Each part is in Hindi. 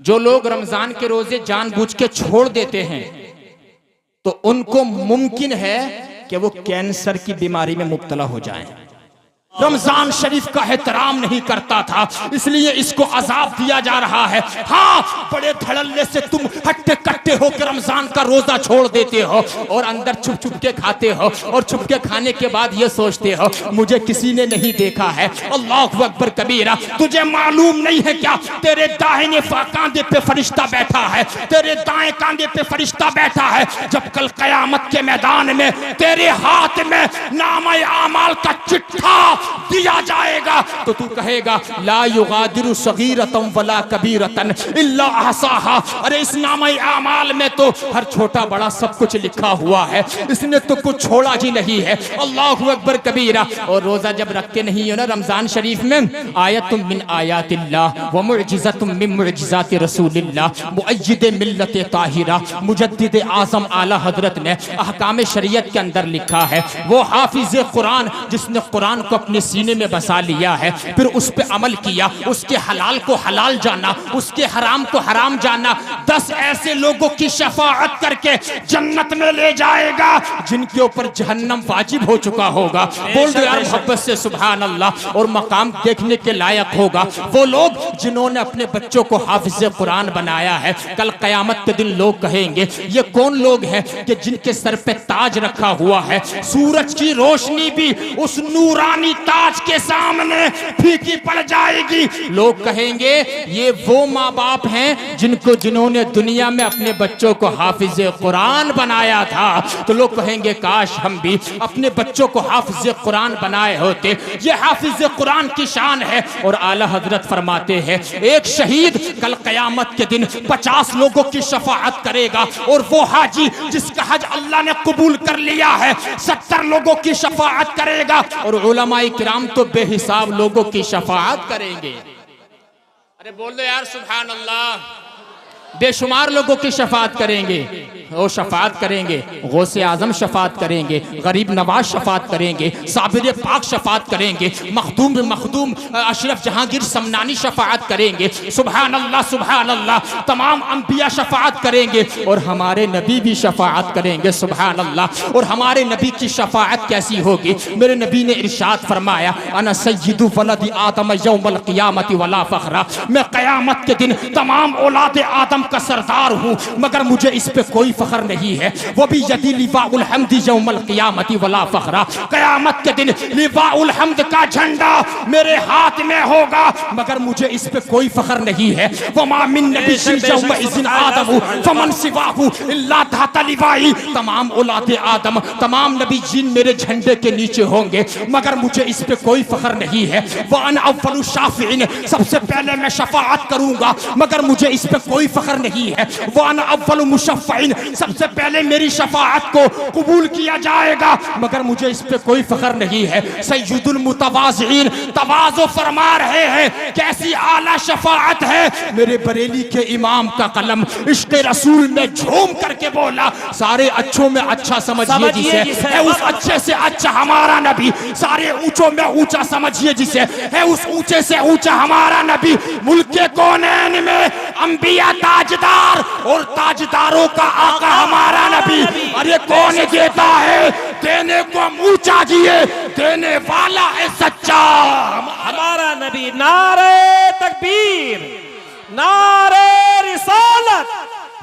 जो लोग रमजान के रोजे जानबूझ के छोड़ देते हैं तो उनको मुमकिन है कि वो कैंसर की बीमारी में मुब्तला हो जाएं। रमजान शरीफ का एहतराम नहीं करता था, इसलिए इसको अजाब दिया जा रहा है। हाँ, बड़े धड़ल्ले से तुम हट्टे कट्टे होकर रमजान का रोजा छोड़ देते हो और अंदर छुप छुप के खाते हो और छुप के खाने के बाद ये सोचते हो मुझे किसी ने नहीं देखा है। अल्लाहु अकबर कबीरा। तुझे मालूम नहीं है क्या, तेरे दाहिने कांधे पे फरिश्ता बैठा है, तेरे दाएं कांधे पे फरिश्ता बैठा है। जब कल कयामत के मैदान में तेरे हाथ में नामे आमाल का चिट्ठा दिया जाएगा तो तू कहेगा ला युगादिरु सगीरतन वला कबीरतन इल्ला अहसाहा। अरे इस नामे आमाल में तो हर छोटा बड़ा सब कुछ लिखा हुआ है, इसने तो कुछ छोड़ा ही नहीं है। अल्लाहु अकबर कबीरा। और रोजा जब रखते नहीं हो ना रमजान शरीफ में, आयतुम मिन आयातिल्लाह व मुअजिज़तुम मिन मुअजिज़ाति रसूलिल्लाह मुअय्यिद मिल्लत ताहिरा। मुजद्दिद आज़म आला हजरत ने अहकाम शरीयत के अंदर लिखा है, वो हाफिज कुरान जिसने कुरान को अपने सीने में बसा लिया है, फिर उस पे अमल किया, उसके हलाल को हलाल जाना, उसके हराम को हराम जाना। 10 ऐसे लोगों की शफाअत करके जन्नत में ले जाएगा जिनके ऊपर जहन्नम वाजिब हो चुका होगा। बोल दो यार मोहब्बत से सुभान अल्लाह। और मकाम देखने के लायक होगा वो लोग जिन्होंने अपने बच्चों को हाफिज कुरान बनाया है। कल कयामत के दिन लोग कहेंगे ये कौन लोग हैं कि जिनके सर पे ताज रखा हुआ है, सूरज की रोशनी भी उस नूरानी ताज के सामने फीकी पड़ जाएगी। लोग कहेंगे ये वो माँ बाप हैं जिन्होंने दुनिया में अपने बच्चों को हाफिज कुरान बनाया था। तो लोग कहेंगे काश हम भी अपने बच्चों को हाफिज कुरान बनाए होते। ये हाफिज कुरान की शान है। और आला हजरत फरमाते हैं एक शहीद कल कयामत के दिन 50 लोगों की शफाअत करेगा और वो हाजी जिसका हज अल्लाह ने कबूल कर लिया है 70 लोगों की शफाअत करेगा और उलमाए किराम तो बेहिसाब लोगों की शफाअत करेंगे। अरे बोल दो यार सुभान अल्लाह। बेशुमार लोगों की शफाअत करेंगे, वो शफाअत करेंगे, गौसे आजम शफाअत करेंगे, गरीब नवाज शफाअत करेंगे, साबिर पाक शफाअत करेंगे, मखदूम अशरफ जहांगीर समनानी शफाअत करेंगे। सुभान अल्लाह सुभान अल्लाह। तमाम अंबिया शफाअत करेंगे और हमारे नबी भी शफाअत करेंगे। सुभान अल्लाह। और हमारे नबी की शफाअत कैसी होगी? मेरे नबी ने इरशाद फरमाया अना सय्यिदु वलदी आदम यौमल क़ियामति वला फ़ख्रा। मैं क़यामत के दिन तमाम औलाद आदम का सरदार हूँ मगर मुझे इस पे कोई फख्र नहीं है। वो भी यदी लिवाउल हम्द यौमल क़ियामति वला फ़ख्रा। क़यामत के दिन लिवाउल हम्द का झंडा मेरे हाथ में होगा मगर मुझे इस पे कोई फख्र नहीं है। वमा मिन नबिय्यिन यौमइज़िन आदम फमन सिवाहु इल्ला तहता लिवाई। तमाम औलाद आदम तमाम नबी जिन मेरे झंडे के नीचे होंगे मगर मुझे इस पे कोई फख्र नहीं है। व अन अव्वलु शाफ़िईन। सबसे पहले मैं शफाअत करूंगा मगर मुझे इस पे कोई फख्र नहीं है। वो अन अव्वलु मुशफ़्फ़ईन। सबसे पहले मेरी शफाअत को कबूल किया जाएगा मगर मुझे इस पे कोई फख्र नहीं है। सय्यदुल मुतवाज़िईन। तवाज़ु फरमा रहे हैं कैसी आला शफाअत है। मेरे बरेली के इमाम का कलम इश्क़ रसूल में झूम करके बोला सारे अच्छों में अच्छा समझिए जिसे है उस अच्छे से अच्छा हमारा नबी। सारे ऊंचों में ऊंचा समझिए जिसे है उस ऊंचे से ऊंचा हमारा नबी। मुल्क के कोनैन में अंबिया ताजदार और ताजदारों का आका हमारा नबी। अरे कौन देता है? देने को मुंह चाहिए, देने वाला है सच्चा हमारा नबी। नारे तकबीर, नारे रिसालत,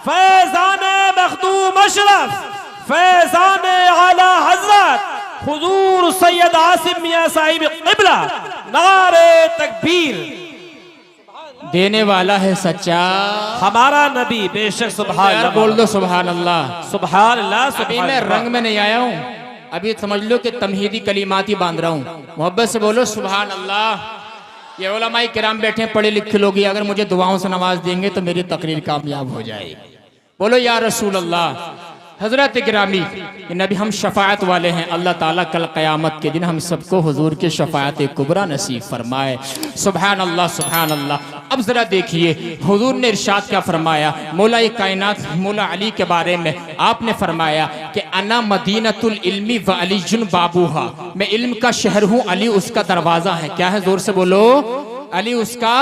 फैज़ाने मखदूम अशरफ, फैज़ाने आला हजरत हुजूर सैयद आसिम मियां साहिब क़िबला। नारे तकबीर। देने वाला है सच्चा हमारा नबी। बेशक सुभान अल्लाह। बोल दो सुभान अल्लाह सुभान अल्लाह। अभी मैं रंग में नहीं आया हूँ, अभी समझ लो कि तमहीदी कलिमात ही बांध रहा हूँ। मोहब्बत से बोलो सुभान अल्लाह। ये उलमाए किराम बैठे पढ़े लिखे लोग, अगर मुझे दुआओं से नवाज देंगे तो मेरी तकरीर कामयाब हो जाएगी। बोलो या रसूल अल्लाह। हजरत गिरामी नबी हम शफाअत वाले हैं। अल्लाह ताला कल क़यामत के दिन हम सबको हुजूर के शफाअत कुबरा नसीब फरमाए। सुभान अल्लाह सुभान अल्लाह। अब जरा देखिए हुजूर ने इरशाद क्या फरमाया मौला कायनात मौला अली के बारे में। आपने फरमाया कि अना मदीनतुल इल्मी व अलीजुन बाबूहा। मैं इल्म का शहर हूँ, अली उसका दरवाजा है। क्या है? जोर से बोलो। अली उसका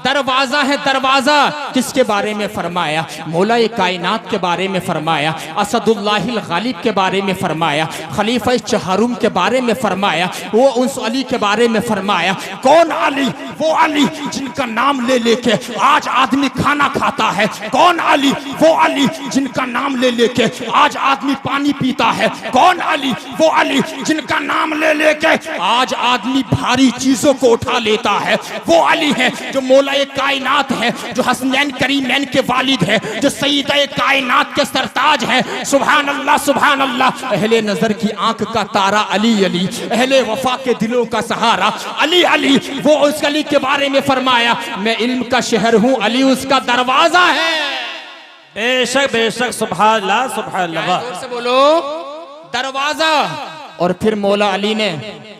दरवाजा है दरवाजा। किसके बारे में फरमाया? मौला कायनात के बारे में फरमाया, असदुल्लाहिल गालिब के बारे में फरमाया, खलीफा चहारुम के बारे में फरमाया, वो उस अली के बारे में फरमाया। कौन अली? वो अली जिनका नाम ले लेके आज आदमी खाना खाता है। कौन अली? वो अली जिनका नाम ले लेके आज आदमी पानी पीता है। कौन अली? वो अली जिनका नाम ले लेके आज आदमी भारी चीजों को उठा लेता है। वो अली है जो मौला कायनात है, जो हसनैन करीमैन के वालिद है, जो सईद कायनात के सरताज है। सुभान अल्लाह सुभान अल्लाह। अहले नजर की आंख का तारा अली अली, अहले वफा के दिलों का सहारा अली अली। वो उस अली के बारे में फरमाया, मैं इल्म का शहर हूँ, अली उसका दरवाजा है। बेशक बेशक, सुभान अल्लाह सुभान अल्लाह। जोर से बोलो, दरवाजा। और फिर मौला अली ने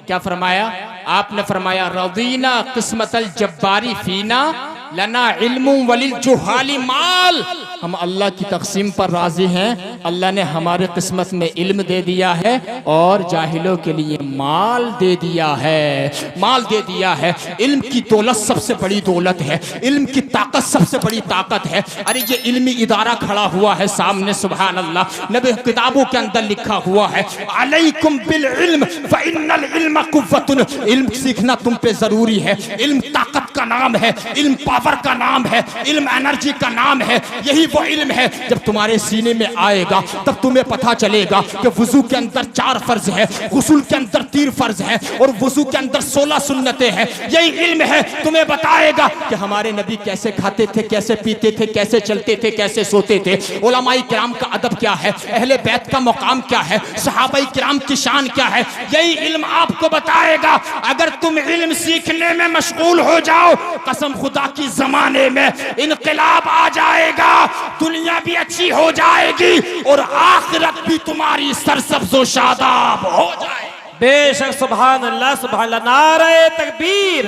क्या फरमाया? आपने फरमाया, रदीना किस्मतल जब्बारी फीना लना इल्मु वलिल जुहाली माल। हम अल्लाह की तकसीम पर राजी हैं। अल्लाह ने हमारे किस्मत में इल्म दे दिया है और जाहिलों के लिए माल दे दिया है। माल दे दिया है। इल्म की दौलत सबसे बड़ी दौलत है, इल्म की ताकत सबसे बड़ी ताकत है। अरे ये इल्मी इदारा खड़ा हुआ है सामने, सुभान अल्लाह। नबी किताबों के अंदर लिखा हुआ है, अलैकुम बिल इल्म फइन्नल इल्म कुव्वतुन। इल्म सीखना तुम पे जरूरी है। इल्म ताकत का नाम है, इल्म पावर का नाम है, इल्म एनर्जी का नाम है। यही वो इल्म है जब तुम्हारे सीने में आएगा तब तुम्हें पता चलेगा कि वुजू के अंदर 4 फर्ज है, गुस्ल के अंदर 3 फर्ज है और वुजू के अंदर 16 सुन्नतें हैं। यही इल्म है तुम्हें बताएगा कि हमारे नबी कैसे खाते थे, कैसे पीते थे, कैसे चलते थे, कैसे सोते थे। उलमाए किराम का अदब क्या है, अहले बैत का मुकाम क्या है, सहाबाए किराम की शान क्या है, यही इल्म आपको बताएगा। अगर तुम इल्म सीखने में मशगूल हो जाओ, कसम खुदा की जमाने में इनकलाब आ जाएगा। दुनिया भी अच्छी हो जाएगी और आखिरत भी तुम्हारी सरसब्ज़ो शादाब हो जाए। बेशक, सुभान अल्लाह सुभान अल्लाह। नारे तकबीर,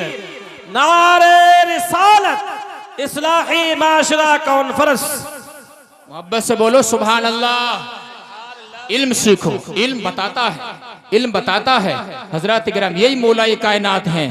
नारे रिसालत, इस्लाही माशरा कॉन्फ्रेंस। मोहब्बत से बोलो सुभान अल्लाह। इल्म सीखो, इल्म बताता है, इल्म बताता है। हजरत किराम यही मौलाए कायनात हैं।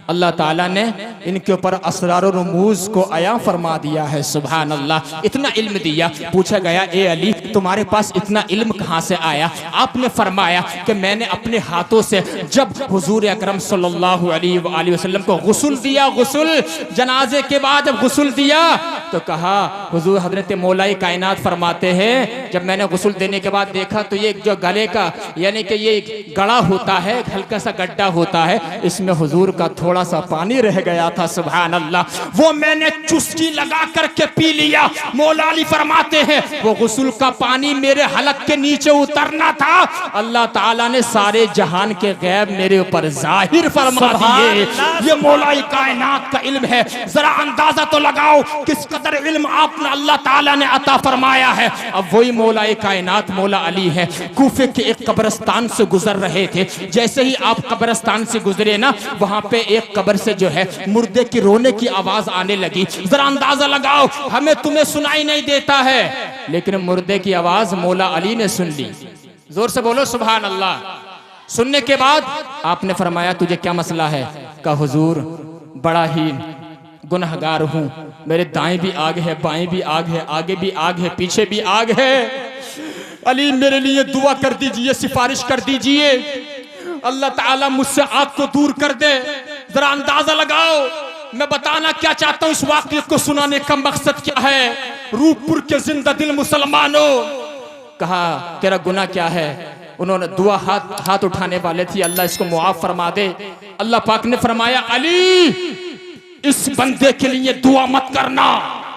अल्लाह ताला ने इनके ऊपर असरार और रमूज को आया फरमा दिया है। सुभान अल्लाह। इतना इल्म दिया। पूछा गया, ए अली तुम्हारे पास इतना इल्म कहाँ से आया? आपने फरमाया कि मैंने अपने हाथों से जब हुजूर अकरम सल्लल्लाहु अलैहि वसल्लम को गुस्ल दिया, गुस्ल जनाजे के बाद जब गुस्ल दिया तो कहा, हुजूर हजरत मौलाए कायनात फरमाते हैं, जब मैंने गुस्ल देने के बाद देखा तो ये जो गले का यानी कि ये गड़ा होता है, हल्का सा गड्ढा होता है, इसमें हुजूर का थोड़ा सा पानी रह गया था। सुभान अल्लाह। वो मैंने चुस्की लगा करके पी लिया। मौला अली फरमाते हैं, वो गुस्ल का पानी मेरे हलक के नीचे उतरना था, अल्लाह ताला ने सारे जहान के गैब मेरे ऊपर जाहिर फरमा दिए। ये मौला कायनात का इल्म है। जरा अंदाजा तो लगाओ किस कदर इल्म आपने अल्लाह ताला ने अता फरमाया है। अब वही मौला कायनात मौला अली है। कूफे के एक कब्रिस्तान से गुजर रहे थे। जैसे ही आप कब्रिस्तान से गुजरे ना, वहां पे एक कब्र से जो है मुर्दे की रोने की आवाज आने लगी। जरा अंदाजा लगाओ, हमें तुम्हें सुनाई नहीं देता है, लेकिन मुर्दे की आवाज मौला अली ने सुन ली। जोर से बोलो सुभान अल्लाह। सुनने के बाद आपने फरमाया, तुझे क्या मसला है? का हुजूर बड़ा ही गुनहगार हूं, मेरे दाएं भी आग है, बाएं भी आग है, आगे भी आग है, पीछे भी आग है। अली मेरे लिए दुआ कर दीजिए, सिफारिश कर दीजिए, अल्लाह ताला मुझसे आग को दूर कर दे। जरा अंदाजा लगाओ मैं बताना क्या चाहता हूं, इस वाक़ये को सुनाने का मकसद क्या है। रूपपुर के जिंदा दिल मुसलमानों, कहा तेरा गुनाह क्या है? उन्होंने दुआ हाथ उठाने वाले थे, अल्लाह इसको मुआफ फरमा दे। अल्लाह पाक ने फरमाया, अली इस बंदे के लिए दुआ मत करना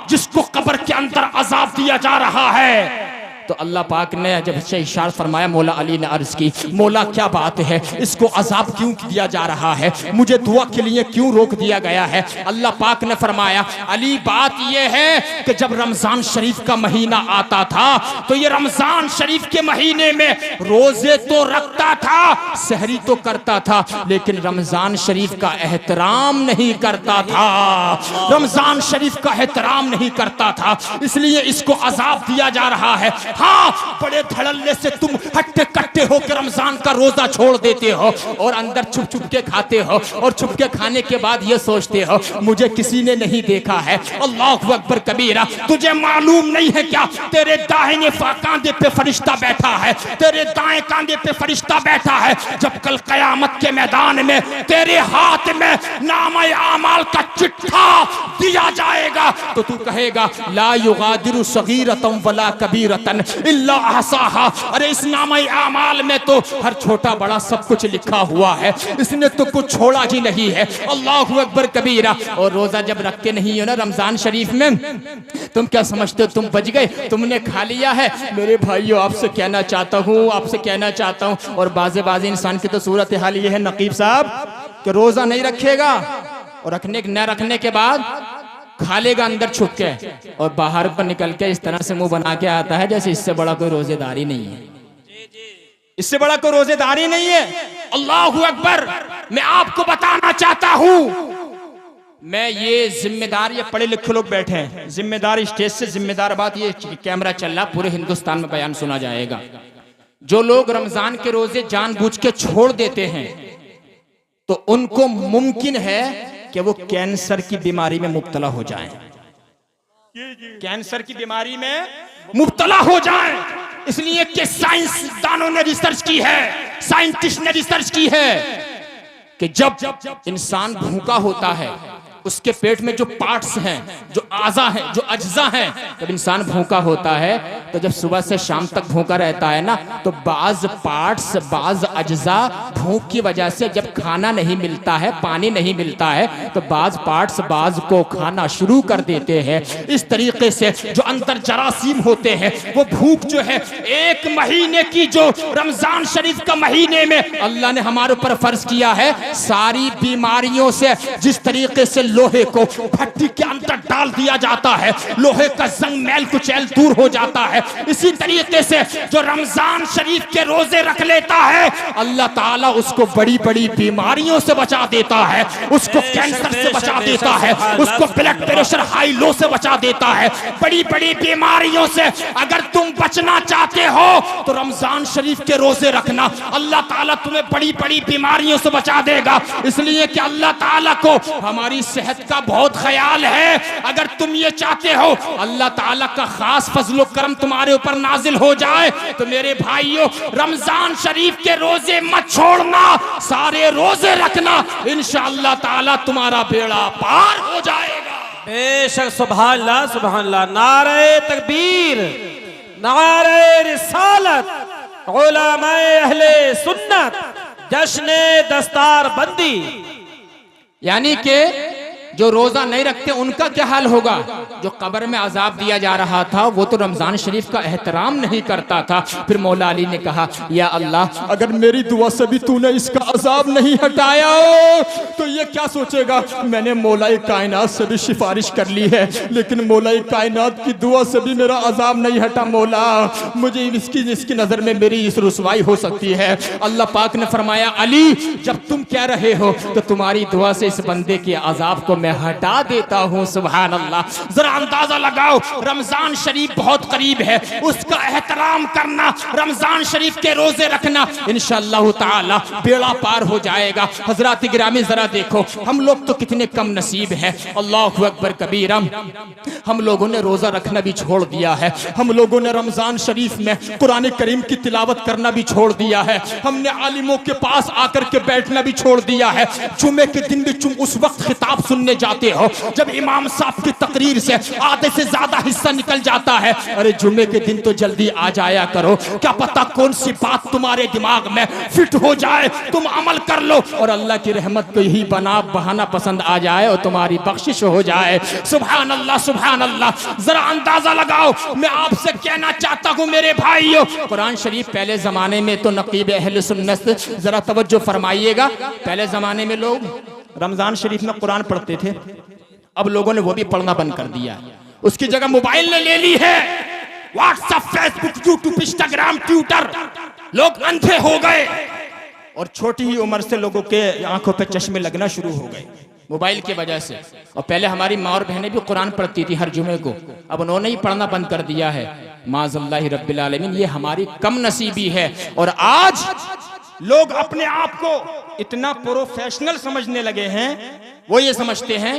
जिसको कब्र के अंदर अजाब दिया जा रहा है। तो अल्लाह पाक ने जब से इशारा फरमाया, मौला अली ने अर्ज की, मौला क्या बात है, इसको अजाब क्यों दिया जा रहा है, मुझे दुआ के लिए क्यों रोक दिया गया है? अल्लाह पाक ने फरमाया, अली बात यह है कि जब रमजान शरीफ का महीना आता था तो ये रमजान शरीफ के महीने में रोजे तो रखता था, सहरी तो करता था, लेकिन रमजान शरीफ का एहतराम नहीं करता था। रमजान शरीफ का एहतराम नहीं करता था, इसलिए इसको अजाब दिया जा रहा है। हाँ, बड़े धड़ल्ले से तुम हट्टे कट्टे होकर रमजान का रोजा छोड़ देते हो और अंदर छुप छुप के खाते हो और छुप के खाने के बाद ये सोचते हो मुझे किसी ने नहीं देखा है। अल्लाहु अकबर कबीरा। तुझे मालूम नहीं है क्या तेरे दाहिने कांधे पे फरिश्ता बैठा है, तेरे दाएं कांधे पे फरिश्ता बैठा है। जब कल कयामत के मैदान में तेरे हाथ में नामे आमाल का चिट्ठा दिया जाएगा तो तू कहेगा ला युगादिरु सगीरतन वला कबीरतन इल्ला अहसाहा। अरे इस नामे आमाल में तो हर छोटा बड़ा सब कुछ लिखा हुआ है, इसने तो कुछ छोड़ा ही नहीं है। अल्लाहु अकबर कबीरा। और रोजा जब रखते नहीं हो ना रमजान शरीफ में, तुम क्या समझते हो तुम बच गए, तुमने खा लिया है। मेरे भाइयों आपसे कहना चाहता हूँ और बाजे इंसान की तो सूरत हाल ये है नकीब साहब कि रोजा नहीं रखेगा और न रखने के बाद खा लेगा अंदर छुप के और बाहर पर निकल के इस तरह से मुंह बना के आता है जैसे इससे बड़ा कोई रोजेदारी नहीं है, इससे बड़ा कोई रोजेदारी नहीं है। अल्लाहु अकबर। मैं आपको बताना चाहता हूं, मैं ये जिम्मेदार, ये पढ़े लिखे लोग बैठे हैं, जिम्मेदार स्टेज से जिम्मेदार बात, ये कैमरा चल रहा पूरे हिंदुस्तान में बयान सुना जाएगा। जो लोग रमजान के रोजे जानबूझ के छोड़ देते हैं तो उनको मुमकिन है कि वो कैंसर की बीमारी में मुब्तला हो जाएं, कैंसर की बीमारी में मुब्तला हो जाएं। इसलिए कि साइंसदानों ने रिसर्च की है, साइंटिस्ट ने रिसर्च की है कि जब इंसान भूखा होता है उसके पेट में जो पार्ट्स हैं, जो आज़ा हैं, जो अज्जा हैं, जब इंसान भूखा होता है तो जब सुबह से शाम तक भूखा रहता है ना तो बाज पार्ट्स, बाज अज्जा भूख की वजह से जब खाना नहीं मिलता है, पानी नहीं मिलता है तो बाज पार्ट्स बाज को खाना शुरू कर देते हैं। इस तरीके से जो अंदर जरासीम होते हैं वो भूख जो है एक महीने की, जो रमजान शरीफ का महीने में अल्लाह ने हमारे ऊपर फर्ज किया है, सारी बीमारियों से जिस तरीके से लोहे को भट्टी के अंदर डाल दिया जाता है, लोहे का जंग मैल कुचैल दूर हो जाता है, इसी तरीके से जो रमजान शरीफ के रोजे रख लेता है अल्लाह ताला उसको बड़ी बड़ी बीमारियों से बचा देता है, उसको कैंसर से बचा देता है, उसको ब्लड प्रेशर हाई लो से बचा देता है, बड़ी बड़ी बीमारियों से। अगर तुम बचना चाहते हो तो रमजान शरीफ के रोजे रखना, अल्लाह ताला तुम्हें बड़ी बड़ी बीमारियों से बचा देगा। इसलिए कि अल्लाह ताला को हमारी सेहत का बहुत ख्याल है। अगर तुम ये चाहते हो अल्लाह ताला का खास फजलो करम तुम्हारे ऊपर नाजिल हो जाए तो मेरे भाइयों रमजान शरीफ के रोजे मत छोड़ना, सारे रोजे रखना, इंशाअल्लाह ताला तुम्हारा बेड़ा पार हो जाएगा। बेशक सुभान अल्लाह। नारे तकबीर, नारे रिसालत, उलमाए अहले सुन्नत, जश्ने दस्तार बंदी। यानी कि जो रोजा नहीं रखते उनका क्या हाल होगा? जो कब्र में अजाब दिया जा रहा था वो तो रमजान शरीफ का एहतराम नहीं करता था। फिर मौला अली ने कहा या अल्लाह अगर मेरी दुआ से भी तूने इसका अजाब नहीं हटाया तो ये क्या सोचेगा? मैंने मौला कायनात से भी सिफारिश कर ली है लेकिन मौला कायनात की दुआ से भी मेरा अजाब नहीं हटा। मौला मुझे इसकी नजर में मेरी इस रुसवाई हो सकती है। अल्लाह पाक ने फरमाया अली जब तुम कह रहे हो तो तुम्हारी दुआ से इस बंदे के अजाब को मैं हटा देता हूं। सुभान अल्लाह। जरा अंदाजा लगाओ रमजान शरीफ बहुत करीब है, उसका एहतराम करना, रमजान शरीफ के रोजे रखना, इंशाअल्लाह ताला बेड़ा पार हो जाएगा। हजरात गिरामी जरा देखो हम लोग तो कितने कम नसीब हैं। अल्लाहु अकबर कबीरा। हम लोगों ने रोजा रखना भी छोड़ दिया है, हम लोगों ने रमजान शरीफ में कुरान करीम की तिलावत करना भी छोड़ दिया है, हमने आलिमों के पास आकर के बैठना भी छोड़ दिया है। जुमे के दिन भी तुम उस वक्त खिताब सुनने जाते हो जब इमाम साहब की तकरीर से आधे से ज्यादा हिस्सा निकल जाता है। अरे जुमे के दिन तो जल्दी आ जाया करो, क्या पता कौन सी बात तुम्हारे दिमाग में फिट हो जाए, तुम अमल कर लो और अल्लाह की रहमत को यही बहाना पसंद आ जाए और तुम्हारी बख्शिश हो जाए। सुभान अल्लाह, सुभान अल्लाह। जरा अंदाजा लगाओ, मैं आपसे कहना चाहता हूं मेरे भाइयों, कुरान शरीफ पहले जमाने में तो नकीब अहले सुन्नत, जरा तवज्जो फरमाइएगा, पहले जमाने में लोग रमजान शरीफ में कुरान पढ़ते थे, अब लोगों ने वो भी पढ़ना बंद कर दिया, उसकी जगह मोबाइल ने ले ली है। WhatsApp, Facebook, YouTube, Instagram, Twitter, लोग अंधे हो गए और छोटी ही उम्र से लोगों के आंखों पे चश्मे लगना शुरू हो गए मोबाइल की वजह से। और पहले हमारी माँ और बहनें भी कुरान पढ़ती थी हर जुमे को, अब उन्होंने ही पढ़ना बंद कर दिया है। माज़ल्लाहि रब्बिल आलमीन, ये हमारी कम नसीबी है। और आज लोग अपने आप को इतना प्रोफेशनल समझने लगे हैं, वो ये समझते हैं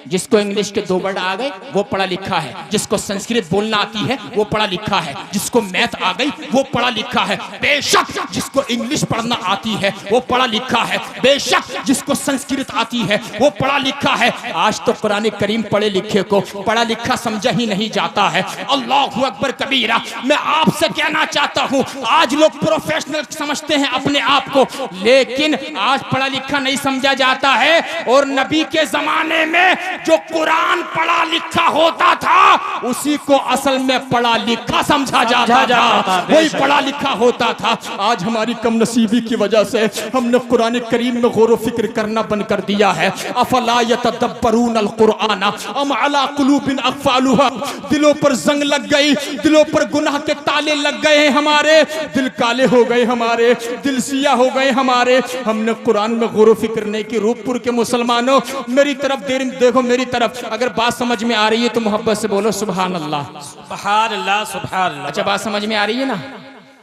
जिसको इंग्लिश के 2 वर्ड आ गए वो पढ़ा लिखा है, जिसको संस्कृत बोलना आती है वो पढ़ा लिखा है, जिसको मैथ आ गई वो पढ़ा लिखा है। बेशक जिसको इंग्लिश पढ़ना आती है वो पढ़ा लिखा है, बेशक जिसको संस्कृत आती है वो पढ़ा लिखा है। आज तो कुरान करीम पढ़े लिखे को पढ़ा लिखा समझा ही नहीं जाता है। अल्लाहु अकबर कबीरा। मैं आपसे कहना चाहता हूँ, आज लोग प्रोफेशनल समझते हैं अपने आप को, लेकिन आज पढ़ा लिखा नहीं समझा जाता है। और नबी के जमाने में जो कुरान पढ़ा लिखा होता था उसी को असल में पढ़ा लिखा समझा जाता था, वही पढ़ा लिखा होता था। आज हमारी कम नसीबी की वजह से हमने कुरान करीम में गौर व फिक्र करना बंद कर दिया है। अफला यतदब्बरून अल कुरान अम अला कुलूबिन अक़फ़ालुहा। दिलों पर जंग लग गई, दिलों पर गुनाह के ताले लग गए हैं, हमारे दिल काले हो गए, हमारे दिल सिया हो गए हमारे। हमने कुरान में गौर व फिक्र नहीं की। रूपपुर के मुसलमानों मेरी तरफ देखो, मेरी तरफ। अगर बात समझ में आ रही है तो मोहब्बत से बोलो सुभान अल्लाह, सुभान अल्लाह, सुभान अल्लाह। अच्छा बात समझ में आ रही है ना?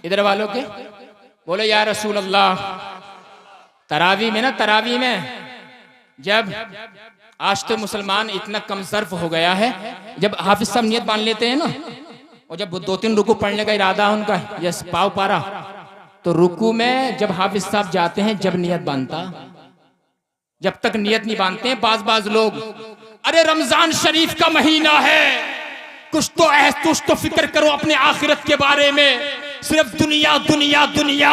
इधर वालों के बोलो या रसूल अल्लाह। तरावी में ना, तरावी में जब आज तो मुसलमान इतना कम ज़र्फ हो गया है, जब हाफिज साहब नियत बांध लेते हैं ना, और जब 2-3 रुकू पढ़ने का इरादा है उनका, यस पाव पारा, तो रुकू में जब हाफिज साहब जाते हैं, जब नियत बांधता, जब तक नियत नहीं बांधते हैं बाज लोग, अरे रमजान शरीफ का महीना है, कुछ तो फिक्र करो अपने आखिरत के बारे में। सिर्फ दुनिया दुनिया दुनिया,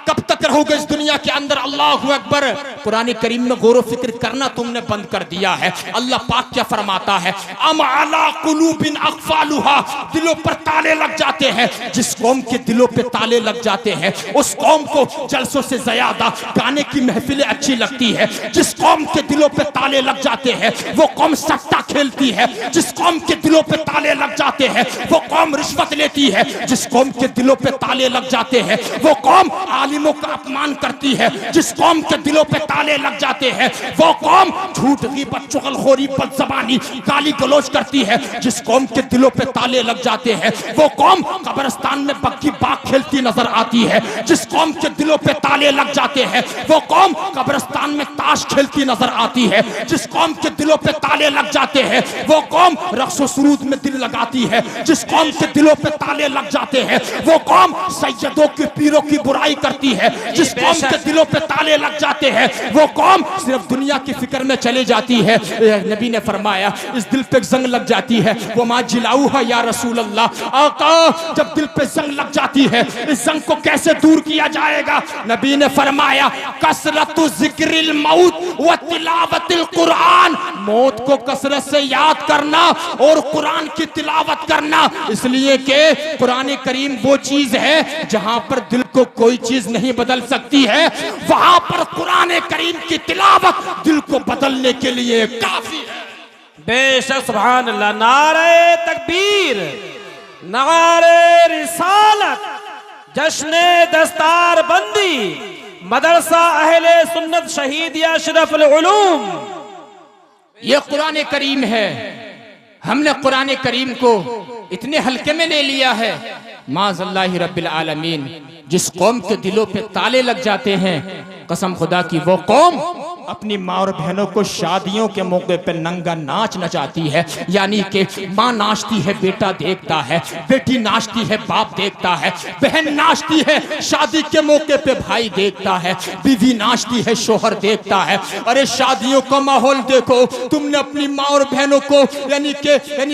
कब तक रहोगे इस दुनिया के अंदर? अल्लाहु अकबर। कुरान करीम में गौर व फिक्र करना तुमने बंद कर दिया है। अल्लाह पाक क्या फरमाता है? अम अला कुलूबिन अक़फ़ालुहा। दिलों पर ताले लग जाते हैं। जिस कौम के दिलों पे ताले लग जाते हैं उस कौम को जलसों से ज्यादा गाने की महफिलें अच्छी लगती है। जिस कौम के दिलों पे ताले लग जाते हैं वो कौम सट्टा खेलती है। जिस कौम के दिलों पे ताले लग जाते हैं वो कौम रिश्वत लेती है। जिस कौम के दिलों पे ताले लग जाते हैं वो कौम आलिमों का अपमान करती है। जिस कौम के दिलों पे ताले लग जाते हैं वो कौम झूठ, ग़ीबत, चुगलखोरी, बदज़बानी, गाली गलौज करती है। जिस कौम के दिलों पे ताले लग जाते हैं वो कौम कब्रिस्तान में बग्गी बाग खेलती नजर आती है। जिस कौम के दिलों पे ताले लग जाते हैं वो कौम कब्रिस्तान में ताश खेलती नजर आती है। जिस कौम के दिलों पे ताले लग जाते हैं वो कौम रक़्स व सुरूद में दिल लगाती है। जिस कौम के दिलों पे ताले लग जाते हैं वो कौम सैयदों की, पीरों की बुराई करती है। जिस कौम के दिलों पे ताले लग जाते हैं वो कौम सिर्फ दुनिया की फिक्र में चले जाती है। नबी ने फरमाया इस दिल पे जंग लग जाती है, वो मा जिलाऊहा या रसूल अल्लाह। आका जब दिल पे जंग लग जाती है इस जंग को कैसे दूर किया जाएगा? नबी ने फरमाया कसरतु ज़िक्रिल मौत व तिलावतिल कुरान। मौत को कसरत से याद करना और कुरान की तिलावत करना, इसलिए कि कुरान करीम वो चीज है जहां पर दिल को कोई चीज नहीं बदल सकती है, वहां पर कुरान करीम की तिलावत दिल को बदलने के लिए काफी है। बेशक सुभान अल्लाह। नारे तकबीर, नारे रिसालत, जश्ने दस्तार बंदी, मदरसा अहले सुन्नत शहीदिया अशरफुल उलूम, ये कुरान करीम है। हमने कुरान करीम को इतने हल्के में ले लिया है। माज़ल्लाहि रब्बिल आलमीन। जिस कौम के दिलों पे ताले लग जाते हैं, कसम खुदा की वो कौम अपनी माँ और बहनों को शादियों के मौके पर नंगा नाच नचाती है। यानी कि माँ नाचती है बेटा देखता है, बेटी नाचती है बाप देखता है, बहन नाचती है शादी के मौके पे भाई देखता है, बीवी नाचती है शोहर देखता है। अरे शादियों का माहौल देखो, तुमने अपनी माँ और बहनों को यानी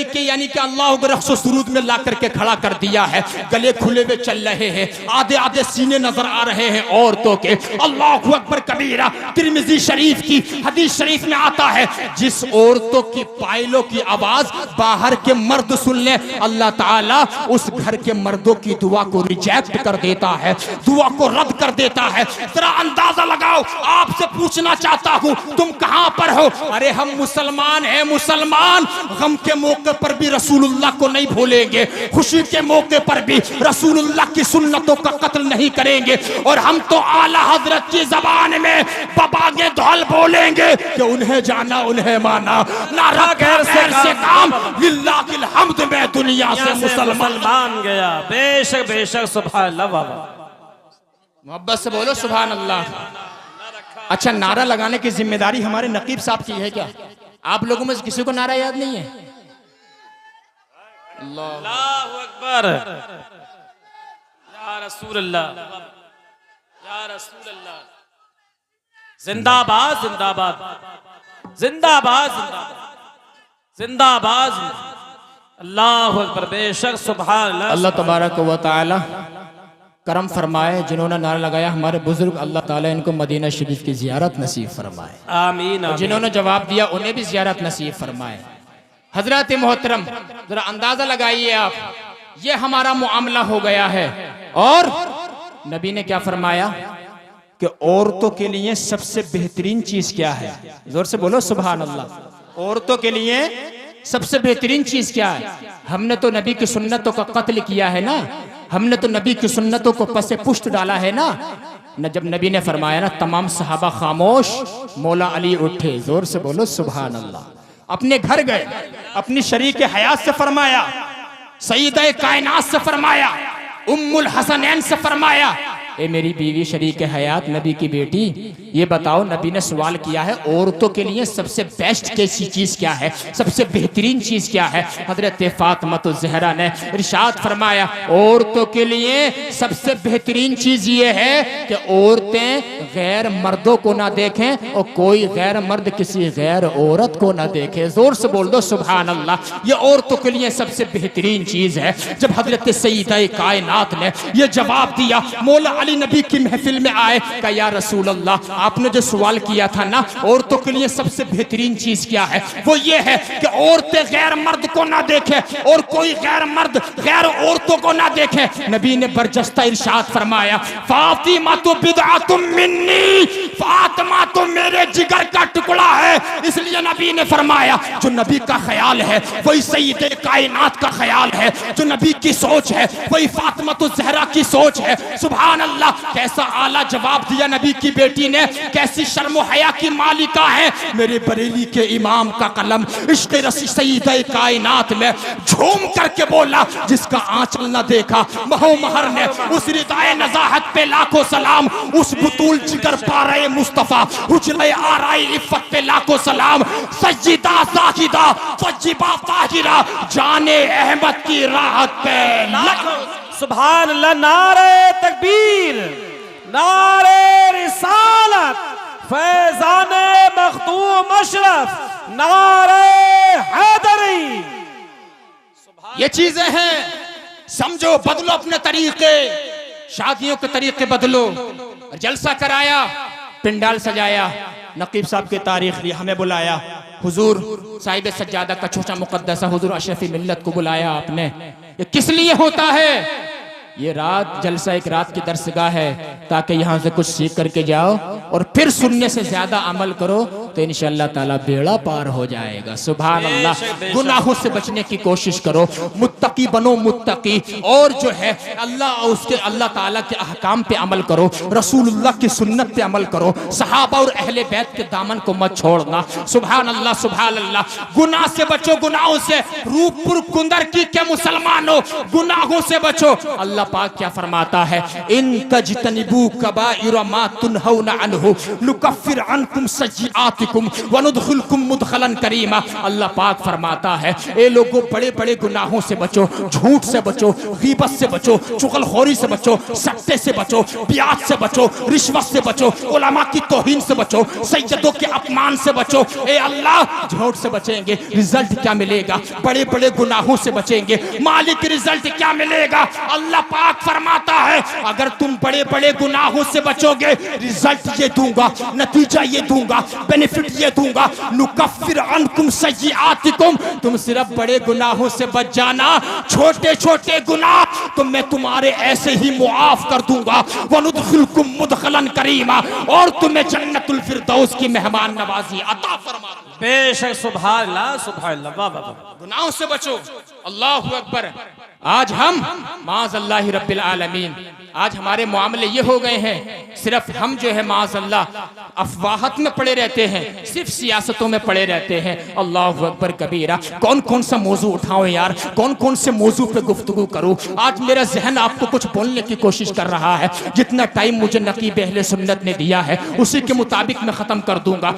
कि अल्लाह के रक़्स व सुरूद में ला करके खड़ा कर दिया है। गले खुले हुए चल रहे हैं, आधे आधे सीने नजर आ रहे हैं औरतों के। अल्लाहु अकबर कबीरा। तिर्मिज़ी शरीफ की हदीस शरीफ में आता है जिस औरतों की पायलों की आवाज बाहर के मर्द सुन ले, अल्लाह ताला उस घर के मर्दों की दुआ को रिजेक्ट कर देता है, दुआ को रद्द कर देता है। जरा अंदाजा लगाओ। आपसे पूछना चाहता हूं तुम कहां पर हो? अरे हम मुसलमान हैं, मुसलमान। गम के मौके पर भी रसूलुल्लाह को नहीं भूलेंगे, खुशी के मौके पर भी रसूलुल्लाह की सुन्नतों का कत्ल नहीं करेंगे। और हम तो आला हजरत की जबान में बबागे कल बोलेंगे कि उन्हें जाना उन्हें माना, ना रखा गैर से काम, लिल्लाहिल हम्द में दुनिया से मुसलमान गया। बेशक बेशक सुभान अल्लाह। बाबा मोहब्बत से बोलो सुभान अल्लाह। अच्छा, नारा लगाने की जिम्मेदारी हमारे नकीब साहब की है क्या? आप लोगों में से किसी को नारा याद नहीं है? अल्लाहु अकबर, या रसूल अल्लाह, या रसूल अल्लाह। जिंदाबाद जिंदाबाद जिंदाबाद जिंदाबाद जिंदाबाद। अल्लाहु अकबर, बेशक सुभान अल्लाह। अल्लाह तबारक व तआला करम फरमाए, जिन्होंने नारा लगाया हमारे बुजुर्ग, अल्लाह ताला इनको मदीना शरीफ की जियारत नसीब फरमाए। आमीन, आमीन। जिन्होंने जवाब दिया उन्हें भी जियारत नसीब फरमाए। हजरत मोहतरम, जरा अंदाजा लगाइए आप, ये हमारा मुआमला हो गया है। और नबी ने क्या फरमाया कि औरतों के लिए सबसे बेहतरीन चीज क्या है? जोर से बोलो सुभान अल्लाह। औरतों के लिए सबसे बेहतरीन चीज क्या है? हमने तो नबी की सुन्नतों का कत्ल किया है ना, हमने तो नबी की सुन्नतों को पसे पुष्ट डाला है ना। जब नबी ने फरमाया ना, तमाम सहाबा खामोश, मौला अली उठे। जोर से बोलो सुभान अल्लाह। अपने घर गए, अपनी शरीक हयात से फरमाया, सईदा कायनात से फरमाया, उम्मुल हसनैन से फरमाया, ए मेरी बीवी शरीक हयात, नबी की बेटी, ये बताओ, नबी ने सवाल किया है औरतों के लिए सबसे बेस्ट कैसी चीज क्या है, सबसे बेहतरीन चीज क्या है? हजरत फातिमा ज़हरा ने इरशाद फरमाया, औरतों के लिए सबसे बेहतरीन चीज ये है कि औरतें गैर मर्दों को ना देखें और कोई गैर मर्द किसी गैर औरत को ना देखे। जोर से बोल दो सुभान अल्लाह। ये औरतों के लिए सबसे बेहतरीन चीज है। जब हजरत सईदा कायनात ने ये जवाब दिया, मौला अली नबी की महफिल में आए, कहा या रसूल अल्लाह, आपने जो सवाल किया था ना, औरतों के लिए सबसे बेहतरीन चीज क्या है, वो ये है कि औरतें गैर मर्द को ना देखे और कोई गैर मर्द गैर औरतों को ना देखे। नबी ने बरजस्ता इरशाद फरमाया, फातिमा तो बिदअतुम मिन्नी, फातिमा तो मेरे जिगर का टुकड़ा है। इसलिए नबी ने फरमाया, जो नबी का ख्याल है वही सईदे कायनात का ख्याल है, जो नबी की सोच है वही फातिमा तो ज़हरा की सोच है। सुभान अल्लाह, कैसा आला जवाब दिया नबी की बेटी ने, कैसी शर्म हया की मालिका है। मेरे बरेली के इमाम का कलम इश्क़ रसी सईदे कायनात में झूम करके बोला, जिसका आंचल न देखा महो महर ने, उस रिदाए नज़ाहत पे लाखों सलाम, उस बुतूल जिगर पारे मुस्तफा हुजरे आराई इफ़्फ़त पे लाखों सलाम, सज्जिदा साहिदा फज्जिबा ताहिरा, जाने अहमद की राहत पे लाखों सुभान अल्लाह। नारे तकबीर, नारे रिसालत, फैज़ाने मखदूम अशरफ, नारे हैदरी। ये चीजें हैं, समझो, बदलो अपने तरीके, शादियों के तरीके बदलो। जलसा कराया, पिंडाल सजाया, नकीब साहब की तारीख ली, हमें बुलाया, हुजूर साहिब सज्जादा का छोटा मुकद्दसा हुजूर अशरफी मिल्लत को बुलाया आपने। ये किस लिए होता है? ये रात जलसा एक रात की दरसगाह है, ताकि यहाँ से कुछ सीख करके जाओ और फिर सुनने से ज्यादा अमल करो तो इंशाअल्लाह ताला बेड़ा पार हो जाएगा। सुभान अल्लाह। गुनाहों से बचने की कोशिश करो, मुत्तकी बनो, मुत्तकी। और जो है अल्लाह उसके अल्लाह ताला के अहकाम पे अमल करो, रसूलुल्लाह की सुन्नत पे अमल करो, सहाबा और अहले बैत के दामन को मत छोड़ना। सुभान अल्लाह, सुभान अल्लाह। गुनाह से बचो, गुनाहों से। रूपपुर कुंदर की के मुसलमानों, गुनाहों से बचो। अल्लाह पाक क्या फरमाता है, इन तजतनिबू कबाइर मा तुनहौना अन्हु नुकफ्फिर अन्कुम सय्यिआतिकुम व नुदखिलकुम मुदखलन करीमा। अल्लाह पाक फरमाता है, ए लोगों, बड़े बड़े गुनाहों से बचो, झूठ से बचो, गीबत से बचो, चुगलखोरी से बचो, सट्टे से बचो, ब्याज से बचो, रिश्वत से बचो, उलमा की तौहीन से बचो, सैयदों के अपमान से बचो। ए अल्लाह, झूठ से बचेंगे, रिजल्ट क्या मिलेगा? बड़े बड़े गुनाहों से बचेंगे, मालिक रिजल्ट क्या मिलेगा? अल्लाह पाक फरमाता है, अगर तुम बड़े बड़े गुनाहों से बचोगे, रिजल्ट ये दूंगा, नतीजा ये दूंगा, बेनिफिट ये दूंगा, नुकफ्फिर अन्कुम सय्यिआतिकुम। तुम सिर्फ बड़े गुनाहों से बच जाना, छोटे छोटे गुनाह तो मैं तुम्हारे ऐसे ही मुआफ कर दूंगा। वनुदखिलकुम मुदखलन करीमा, और तुम्हें जन्नतुल फिरदौस की मेहमान नवाजी अता फरमा दूंगा। बेशक सुभान अल्लाह सुभान अल्लाह। वाह वाह वाह। गुनाहों से बचो। अल्लाहु अकबर। आज हम माज़अल्लाह रब्बिल आलमीन, आज हमारे मामले ये हो गए हैं, सिर्फ हम जो है माज़अल्लाह अफवाहत में पड़े रहते हैं, सिर्फ सियासतों में पड़े रहते हैं। अल्लाहु अकबर कबीरा। कौन कौन सा मौजू उठाओ यार, कौन कौन से मौजू पे गुफ्तगू करूं। आज मेरा जहन आपको कुछ बोलने की कोशिश कर रहा है, जितना टाइम मुझे नकीब अहले सुन्नत ने दिया है उसी के मुताबिक मैं खत्म कर दूंगा।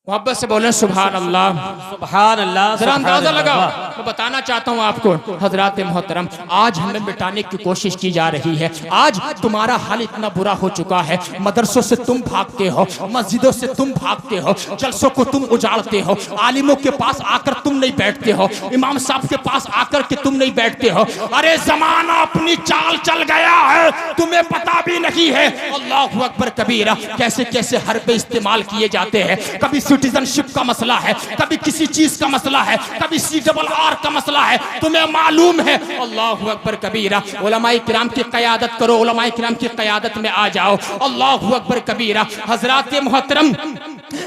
मोहब्बत से बोलें सुभान अल्लाह। सुभान अल्लाह। जरा अंदाजा सुभान लगाओ। अल्लाह। मैं बताना चाहता हूँ आपको हजरात मोहतरम, आज हमें मिटाने की कोशिश की जा रही है। आज तुम्हारा हाल इतना बुरा हो चुका है, मदरसों से तुम भागते हो, मस्जिदों से तुम भागते हो, जलसों को तुम उजाड़ते हो, आलिमों के पास आकर तुम नहीं बैठते हो, इमाम साहब के पास आकर के तुम नहीं बैठते हो। अरे जमाना अपनी चाल चल गया है, तुम्हें पता भी नहीं है। अल्लाहु अकबर कबीरा। कैसे कैसे हरबे इस्तेमाल किए जाते हैं। कभी सिटीजनशिप का मसला है, कभी किसी चीज का मसला है, कभी CRR का मसला है, तुम्हें मालूम है। अल्लाहु अकबर कबीरा। उलमाए किराम की क़यादत करो, उलमाए किराम की क़यादत में आ जाओ। अल्लाहु अकबर कबीरा। हजरात मोहतरम,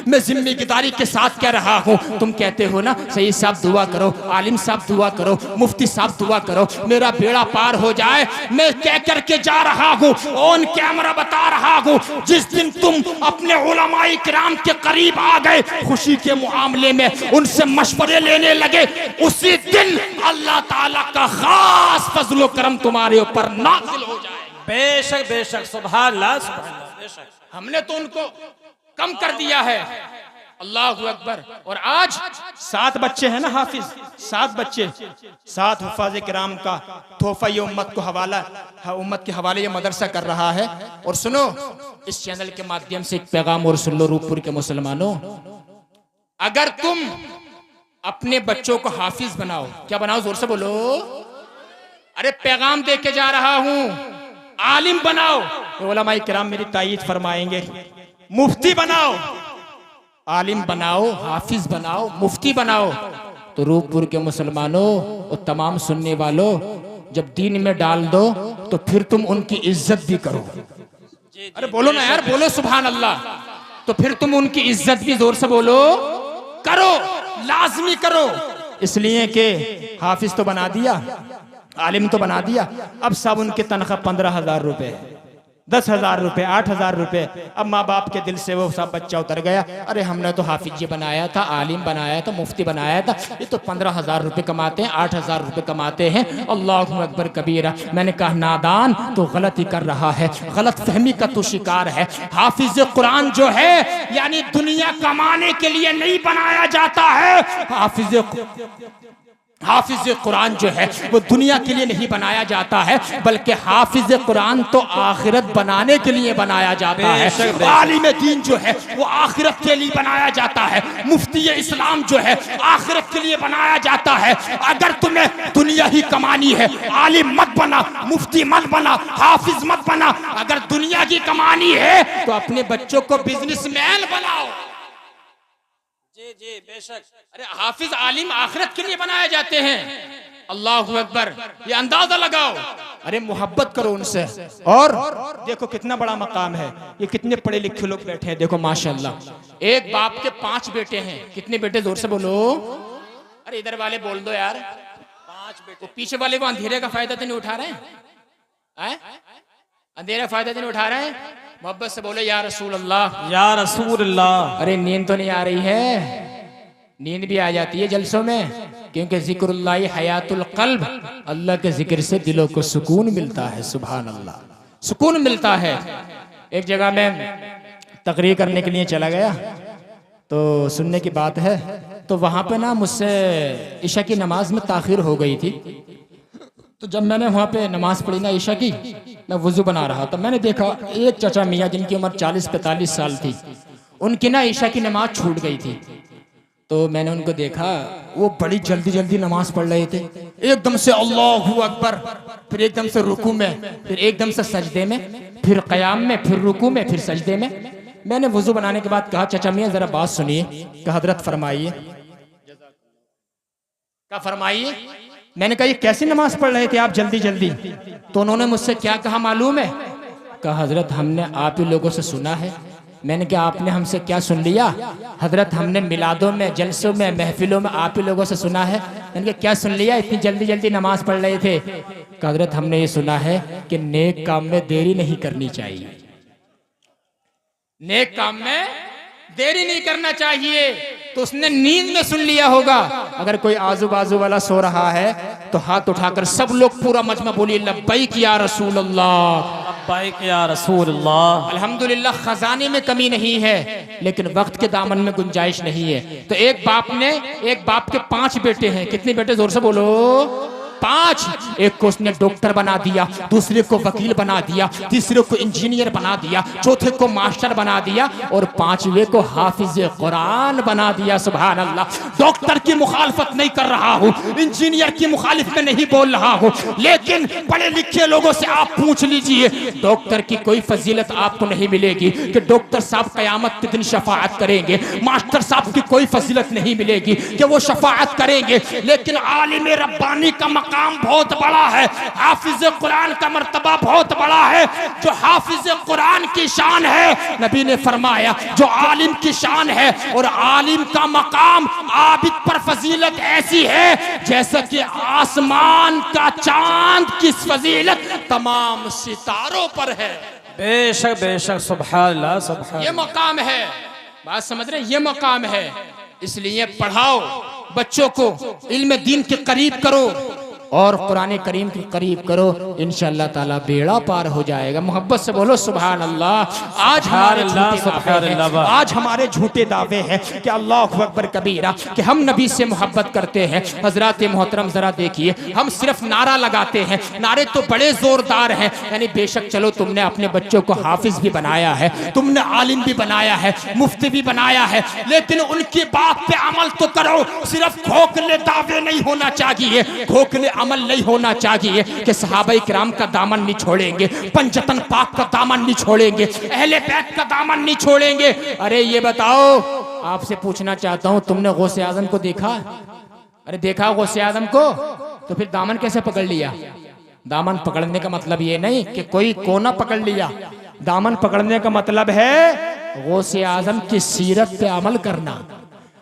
मैं जिम्मेदारी के साथ कह रहा हूँ। तुम कहते हो ना सईद साहब दुआ करो, आलिम साहब दुआ करो, मुफ्ती साहब दुआ करो, मेरा बेड़ा पार हो जाए। मैं कह करके जा रहा हूँ, ऑन कैमरा बता रहा हूँ, जिस दिन तुम अपने उलमाए किराम के करीब आ गए, खुशी के मामले में उनसे मशवरे लेने लगे, उसी दिन अल्लाह ताला का खास फजलो करम तुम्हारे ऊपर नाज़िल हो जाए। बेशक बेशक सुभान अल्लाह सुभान अल्लाह। बेशक हमने तो उनको कम कर दिया है। अल्लाहु अकबर। और आज 7 बच्चे हैं ना हाफिज, 7 बच्चे, 7 हुफ़ाज़ किराम का तोहफा ये उम्मत को हवाला, उम्मत के हवाले ये मदरसा कर रहा है। और सुनो, इस चैनल के माध्यम से एक पैगाम और सुन लो रूपपुर के मुसलमानों, अगर तुम अपने बच्चों को हाफिज बनाओ, क्या बनाओ, जोर से बोलो, अरे पैगाम दे के जा रहा हूं, आलिम बनाओ तो उलमाए किराम मेरी तायीद फरमाएंगे, मुफ्ती बनाओ, आलिम बनाओ, हाफिज बनाओ, मुफ्ती बनाओ, तो रूपपुर के मुसलमानों और तमाम सुनने वालों, जब दीन में डाल दो तो फिर तुम उनकी इज्जत भी करो। अरे बोलो ना यार, बोलो सुभान अल्लाह। तो फिर तुम उनकी इज्जत भी जोर से बोलो करो, लाजमी करो। इसलिए कि हाफिज तो बना दिया, आलिम तो बना दिया, अब सब उनकी तनख्वाह 15,000 रुपए, 10,000 रुपए, 8,000 रुपए। अब माँ बाप के दिल से वो सब बच्चा उतर गया। अरे हमने तो हाफिज जी बनाया था, आलिम बनाया था, मुफ्ती बनाया था, ये तो 15,000 रुपए कमाते हैं, 8,000 रुपए कमाते हैं। अल्लाहु अकबर कबीरा। मैंने कहा नादान तो गलती कर रहा है, गलत फहमी का तो शिकार है। हाफिज कुरान जो है यानी दुनिया कमाने के लिए नहीं बनाया जाता है। हाफिज कुरान जो है वो दुनिया के लिए नहीं बनाया जाता है, बल्कि हाफिज कुरान तो आखिरत बनाने के लिए बनाया जाता है। आलिम दीन जो है वो आखिरत के लिए बनाया जाता है। मुफ्ती इस्लाम जो है आखिरत के लिए बनाया जाता है। अगर तुम्हें दुनिया ही कमानी है, आलिम मत बना, मुफ्ती मत बना, हाफिज मत बना। अगर दुनिया की कमानी है तो अपने बच्चों को बिजनेसमैन बनाओ। जी जी बेशक। अरे हाफिज आलिम आखिरत के लिए बनाए जाते हैं। अल्लाहु अकबर। ये अंदाजा लगाओ। अरे मोहब्बत करो उनसे। और देखो कितना बड़ा मकाम है, ये कितने पढ़े लिखे लोग बैठे हैं, देखो माशाल्लाह। एक बाप के 5 बेटे हैं। कितने बेटे, जोर से बोलो। अरे इधर वाले बोल दो यार। 5 बेटे। पीछे वाले को अंधेरे का फायदा तो नहीं उठा रहे हैं? अंधेरे का फायदा तो नहीं उठा रहे हैं? मोहब्बत से बोले या रसूल अल्लाह, या रसूल अल्लाह। अरे नींद तो नहीं आ रही है? नींद भी आ जाती है जलसों में, क्योंकि जिक्रुल्लाह हयातुल क़ल्ब, अल्लाह के जिक्र से दिलों को सुकून मिलता है। सुभान अल्लाह, सुकून मिलता है। एक जगह में तकरीर करने के लिए चला गया, तो सुनने की बात है, तो वहां पे ना मुझसे इशा की नमाज में ताखिर हो गई थी। तो जब मैंने वहाँ पे नमाज पढ़ी ना ईशा की, मैं वुजू बना रहा था, मैंने देखा एक चाचा मियाँ जिनकी उम्र 40-45 साल थी, उनकी ना ईशा की नमाज छूट गई थी। तो मैंने उनको देखा, वो बड़ी जल्दी जल्दी नमाज पढ़ रहे थे। एकदम से अल्लाहु अकबर, फिर एकदम से रुकू में, फिर एकदम से सजदे में, फिर क़याम में, फिर रुकू में, फिर सजदे में। मैंने वुजू बनाने के बाद कहा चाचा मियाँ जरा बात सुनिए। कहा हजरत फरमाइए। क्या फरमाइए? मैंने कहा ये कैसी नमाज पढ़ रहे थे आप जल्दी जल्दी? तो उन्होंने मुझसे क्या कहा मालूम है? कहा हजरत हमने आप ही लोगों से सुना है मैंने कहा आपने हमसे क्या सुन लिया? हजरत हमने मिलादों में, जलसों में, महफिलों में आप ही लोगों से सुना है। मैंने कहा क्या सुन लिया? इतनी जल्दी जल्दी नमाज पढ़ रहे थे। कहा हजरत हमने ये सुना है कि नेक काम में देरी नहीं करनी चाहिए, नेक काम में देरी नहीं करना चाहिए। तो उसने नींद में सुन लिया होगा। अगर कोई आजू बाजू वाला सो रहा है तो हाथ उठाकर सब लोग, पूरा मजमा बोलिए लब्बैक या रसूल अल्लाह, लब्बैक या रसूल अल्लाह। अल्हम्दुलिल्लाह खजाने में कमी नहीं है, लेकिन वक्त के दामन में गुंजाइश नहीं है। तो एक बाप के 5 बेटे हैं। कितने बेटे? जोर से बोलो। 5। एक को उसने डॉक्टर बना दिया, दूसरे को वकील बना दिया, तीसरे को इंजीनियर बना दिया, चौथे को मास्टर बना दिया और 5वें को हाफिज कुरान बना दिया। सुभान अल्लाह। डॉक्टर की मुखालफत नहीं कर रहा हूँ, इंजीनियर की मुखालिफ में नहीं बोल रहा हूँ, लेकिन पढ़े लिखे लोगों से आप पूछ लीजिए, डॉक्टर की कोई फजीलत आपको नहीं मिलेगी कि डॉक्टर साहब कयामत के दिन शफाअत करेंगे। मास्टर साहब की कोई फजीलत नहीं मिलेगी कि वो शफाअत करेंगे, लेकिन आलिम रब्बानी का काम बहुत बड़ा है, हाफिज कुरान का मर्तबा बहुत बड़ा है। जो हाफिज कुरान की शान है, नबी ने फरमाया जो आलिम की शान है, और आलिम का मकाम आबिद पर फजीलत ऐसी है जैसा कि आसमान का चांद की फजीलत तमाम सितारों पर है। बेशक बेशक, सुभान अल्लाह, सुभान। ये मकाम है, बात समझ रहे हैं? ये मकाम है। इसलिए पढ़ाओ बच्चों को, इल्म दीन के करीब करो और कुरान करीम के करीब करो, इंशाअल्लाह ताला बेड़ा पार हो जाएगा। मोहब्बत से बोलो सुभान अल्लाह। आज हमारे झूठे दावे हैं कि अल्लाहु अकबर कबीरा, कि हम नबी से मोहब्बत करते हैं। हजरत मोहतरम जरा देखिए, हम सिर्फ नारा लगाते हैं, नारे तो बड़े जोरदार हैं, यानी बेशक चलो तुमने अपने बच्चों को हाफिज भी बनाया है, तुमने आलिम भी बनाया है, मुफ्ती भी बनाया है, लेकिन उनकी बात पे अमल तो करो। सिर्फ खोखले दावे नहीं होना चाहिए, खोखले अमल नहीं होना चाहिए कि सहाबा किराम का दामन नहीं छोड़ेंगे, पंजतन पाक का दामन नहीं छोड़ेंगे, अहले बैत का दामन नहीं छोड़ेंगे। अरे ये बताओ, आपसे पूछना चाहता हूं, तुमने गौसे आजम को देखा? अरे देखा गौसे आजम को, तो फिर दामन कैसे पकड़ लिया? दामन पकड़ने का मतलब ये नहीं कि कोई कोना पकड़ लिया। दामन पकड़ने का मतलब है गौसे आजम की सीरत पे अमल करना,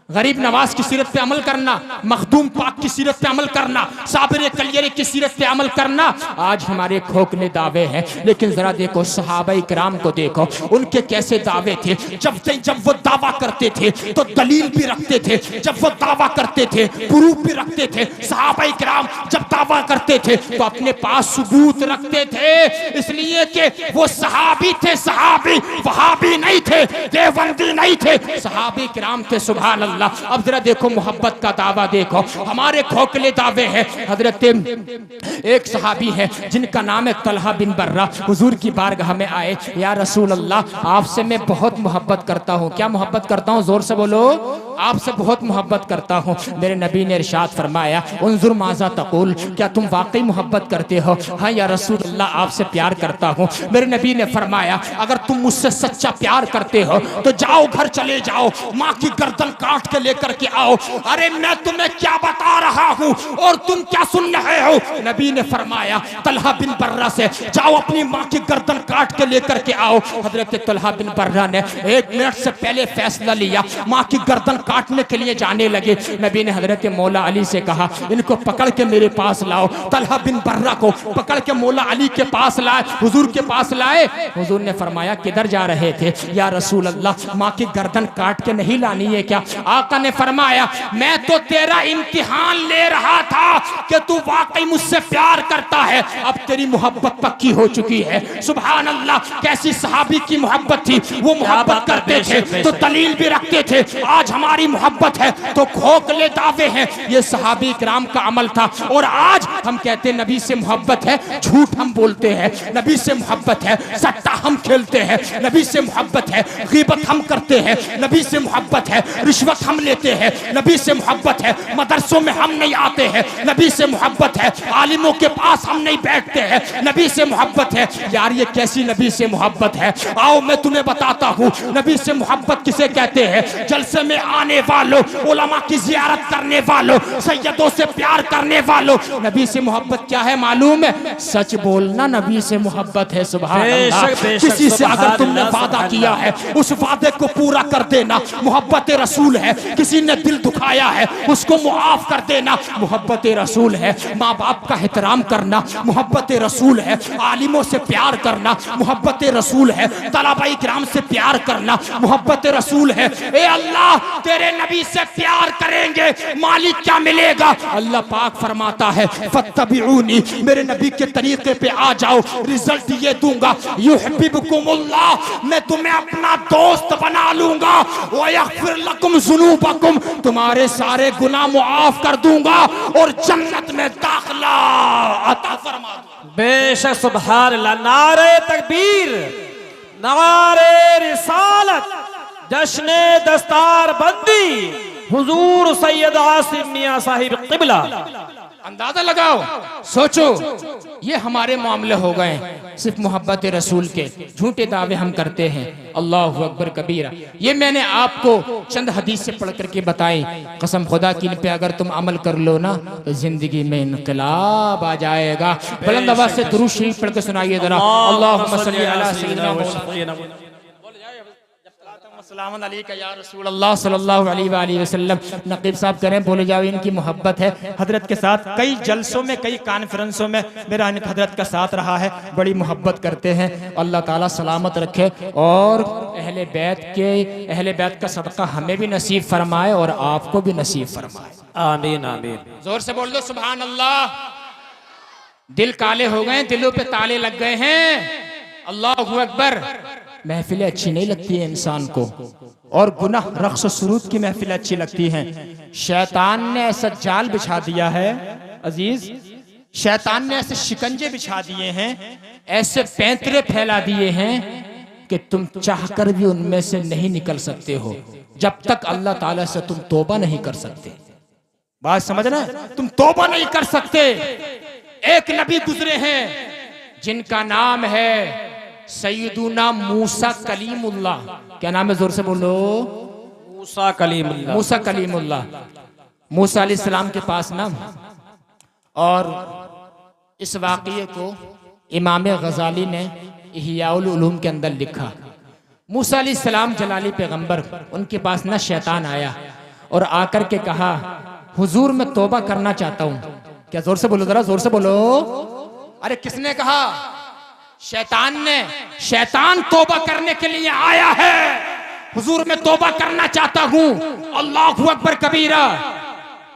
गरीब नवाज की सीरत पे अमल करना, मखदूम पाक की सीरत पे अमल करना, साबिर कलियरी की सीरत पे अमल करना। आज हमारे खोखले दावे हैं, लेकिन जरा देखो सहाबाई किराम को देखो, उनके कैसे दावे थे। जब वो दावा करते थे तो दलील भी रखते थे, जब वो दावा करते थे प्रूफ भी रखते थे। सहाबाई किराम जब दावा करते थे तो अपने पास सबूत रखते थे, इसलिए कि वो सहाबी थे, सहाबी वहाबी नहीं थे, देवबंदी नहीं थे, सहाबी किराम थे। सुभान अल्लाह। अब जरा देखो मोहब्बत का दावा देखो, हमारे खोखले दावे हैं। हजरत एक सहाबी है जिनका नाम है तलहा बिन बर्रा, हुजूर की बारगाह में आए, या रसूल अल्लाह आपसे मैं बहुत मोहब्बत करता हूँ। क्या मोहब्बत करता हूँ? जोर से बोलो। आपसे बहुत मोहब्बत करता हूँ। मेरे नबी ने इरशाद फरमाया, उन्जुर माज़ा तक़ूल, क्या तुम वाकई मोहब्बत करते हो? हाँ या रसूल अल्लाह आपसे प्यार करता हूँ। मेरे नबी ने फरमाया, अगर तुम मुझसे सच्चा प्यार करते हो तो जाओ घर चले जाओ, माँ की गर्दन काट के लेकर के आओ। अरे मैं तुम्हें क्या बता रहा हूँ और तुम क्या सुन रहे हो? नबी ने फरमाया तलहा बिन बर्रा से, जाओ अपनी माँ की गर्दन काट के लेकर के आओ। हजरत तलहा बिन बर्रा ने 1 मिनट से पहले फैसला लिया, माँ की गर्दन काटने के लिए जाने लगे। नबी ने हजरत मौला अली से कहा, इनको पकड़ के मेरे पास लाओ। तलहा बिन बर्रा को पकड़ के मौला अली के पास लाए, हुजूर के पास लाए। हुजूर ने फरमाया, किधर जा रहे थे? या रसूल अल्लाह माँ की गर्दन काट के नहीं लानी है क्या? आका ने फरमाया, मैं तो तेरा इम्तिहान ले रहा था कि तू वाकई मुझसे प्यार करता है, अब तेरी मोहब्बत पक्की हो चुकी है। सुभान अल्लाह, कैसी सहाबी की मोहब्बत थी। वो मोहब्बत करते थे तो दलील भी रखते थे। आज हमारी मोहब्बत है तो खोखले दावे हैं। ये सहाबी किराम का अमल था। और आज हम कहते हैं नबी से मोहब्बत है, झूठ हम बोलते हैं। नबी से मोहब्बत है, सट्टा हम खेलते हैं। नबी से मोहब्बत है, गीबत हम करते हैं। नबी से मोहब्बत है, रिश्वत हम लेते हैं। नबी से मोहब्बत है, मदरसों में हम नहीं आते हैं। नबी से मोहब्बत है, आलिमों के पास हम नहीं बैठते हैं, नबी से मोहब्बत है। यार ये कैसी नबी से मोहब्बत है? आओ मैं तुम्हें बताता हूँ नबी से मोहब्बत किसे कहते हैं। जलसे में आने वालों, उलमा की जियारत करने वालों, सैयदों से प्यार करने वालों, नबी से मोहब्बत क्या है मालूम है? सच बोलना नबी से मोहब्बत है। सुभान अल्लाह। किसी से अगर तुमने वादा किया है उस वादे को पूरा कर देना, मोहब्बत रसूल है। किसी ने दिल दुखाया है उसको मुआफ कर देना, मोहब्बत रसूल है। माँ बाप का एहतराम करना मोहब्बत रसूल है। आलिमों से प्यार करना मोहब्बत रसूल है। तलबाई किराम से प्यार करना मोहब्बत रसूल है। ए अल्लाह तेरे नबी से प्यार करेंगे मालिक क्या मिलेगा? अल्लाह पाक फरमाता है फत्तबिऊनी, मेरे नबी के तरीके पे आ जाओ, रिजल्ट ये दूंगा, युहिब्बुकुमुल्लाह, मैं तुम्हें अपना दोस्त बना लूंगा, व यगफिर लकुम ज़ुनूबकुम, तुम्हारे सारे गुनाह मुआफ कर दूंगा और जन्नत में दाखिला अता फरमा दूंगा। बेशक सुभान अल्लाह। नारे तकबीर, नारे रिसालत, जश्ने दस्तार बंदी, हुजूर सैयद आसिम मियां साहिब क़िबला। अंदाजा लगाओ, सोचो, ये हमारे मामले हो गए सिर्फ मोहब्बत रसूल के। झूठे दावे हम करते हैं, अल्लाहु अकबर कबीरा। ये मैंने आपको चंद हदीस से पढ़ करके बताई। कसम खुदा की, इन पे अगर तुम अमल कर लो ना तो जिंदगी में इनकलाब आ जाएगा। बुलंद आवाज से दुरूद शरीफ पढ़ के सुनाइए जरा। अल्लाहुम्मा सल्ली अला सय्यिदिना मुहम्मद सलाम अलैका या रसूल अल्लाह सल्लल्लाहु अलैहि वसल्लम। नकीब साहब कह रहे हैं बोले जाओ, इनकी मोहब्बत है हजरत के साथ। कई जलसों में, कई कॉन्फ्रेंसों में मेरा इनका हजरत का साथ रहा है, बड़ी मोहब्बत करते हैं। अल्लाह ताला सलामत रखे और अहले बैत का सदका हमें भी नसीब फरमाए और आपको भी नसीब फरमाए। आमीन आमीन। जोर से बोल दो सुभान अल्लाह। दिल काले हो गए, दिलों पे ताले लग गए हैं। अल्लाहु अकबर। महफिलें अच्छी नहीं लगती है इंसान को, और गुनाह रक्स सुरूद की महफिलें अच्छी लगती हैं। शैतान ने ऐसा जाल बिछा दिया है अजीज, शैतान ने ऐसे शिकंजे बिछा दिए हैं, ऐसे पैंतरे फैला दिए हैं कि तुम चाहकर भी उनमें से नहीं निकल सकते हो जब तक अल्लाह ताला से तुम तौबा नहीं कर सकते। बात समझना, तुम तौबा नहीं कर सकते। एक नबी गुजरे हैं जिनका नाम है सैयदुना मूसा कलीमुल्लाह। क्या नाम है? जोर से बोलो। मूसा कलीमुल्लाह। मूसा कलीमुल्लाह। मूसा अलैहिस्सलाम के पास ना, और इस वाक़ये को इमाम गजाली ने इह्याउल उलूम के अंदर लिखा। मूसा अलैहिस्सलाम जलाली पैगंबर, उनके पास ना शैतान आया और आकर के कहा हुजूर मैं तौबा करना चाहता हूँ। क्या? जोर से बोलो जरा, जोर से बोलो। अरे किसने कहा? शैतान ने। शैतान तौबा करने के लिए आया है। हुजूर मैं तौबा करना चाहता हूँ। अल्लाहु अकबर कबीरा।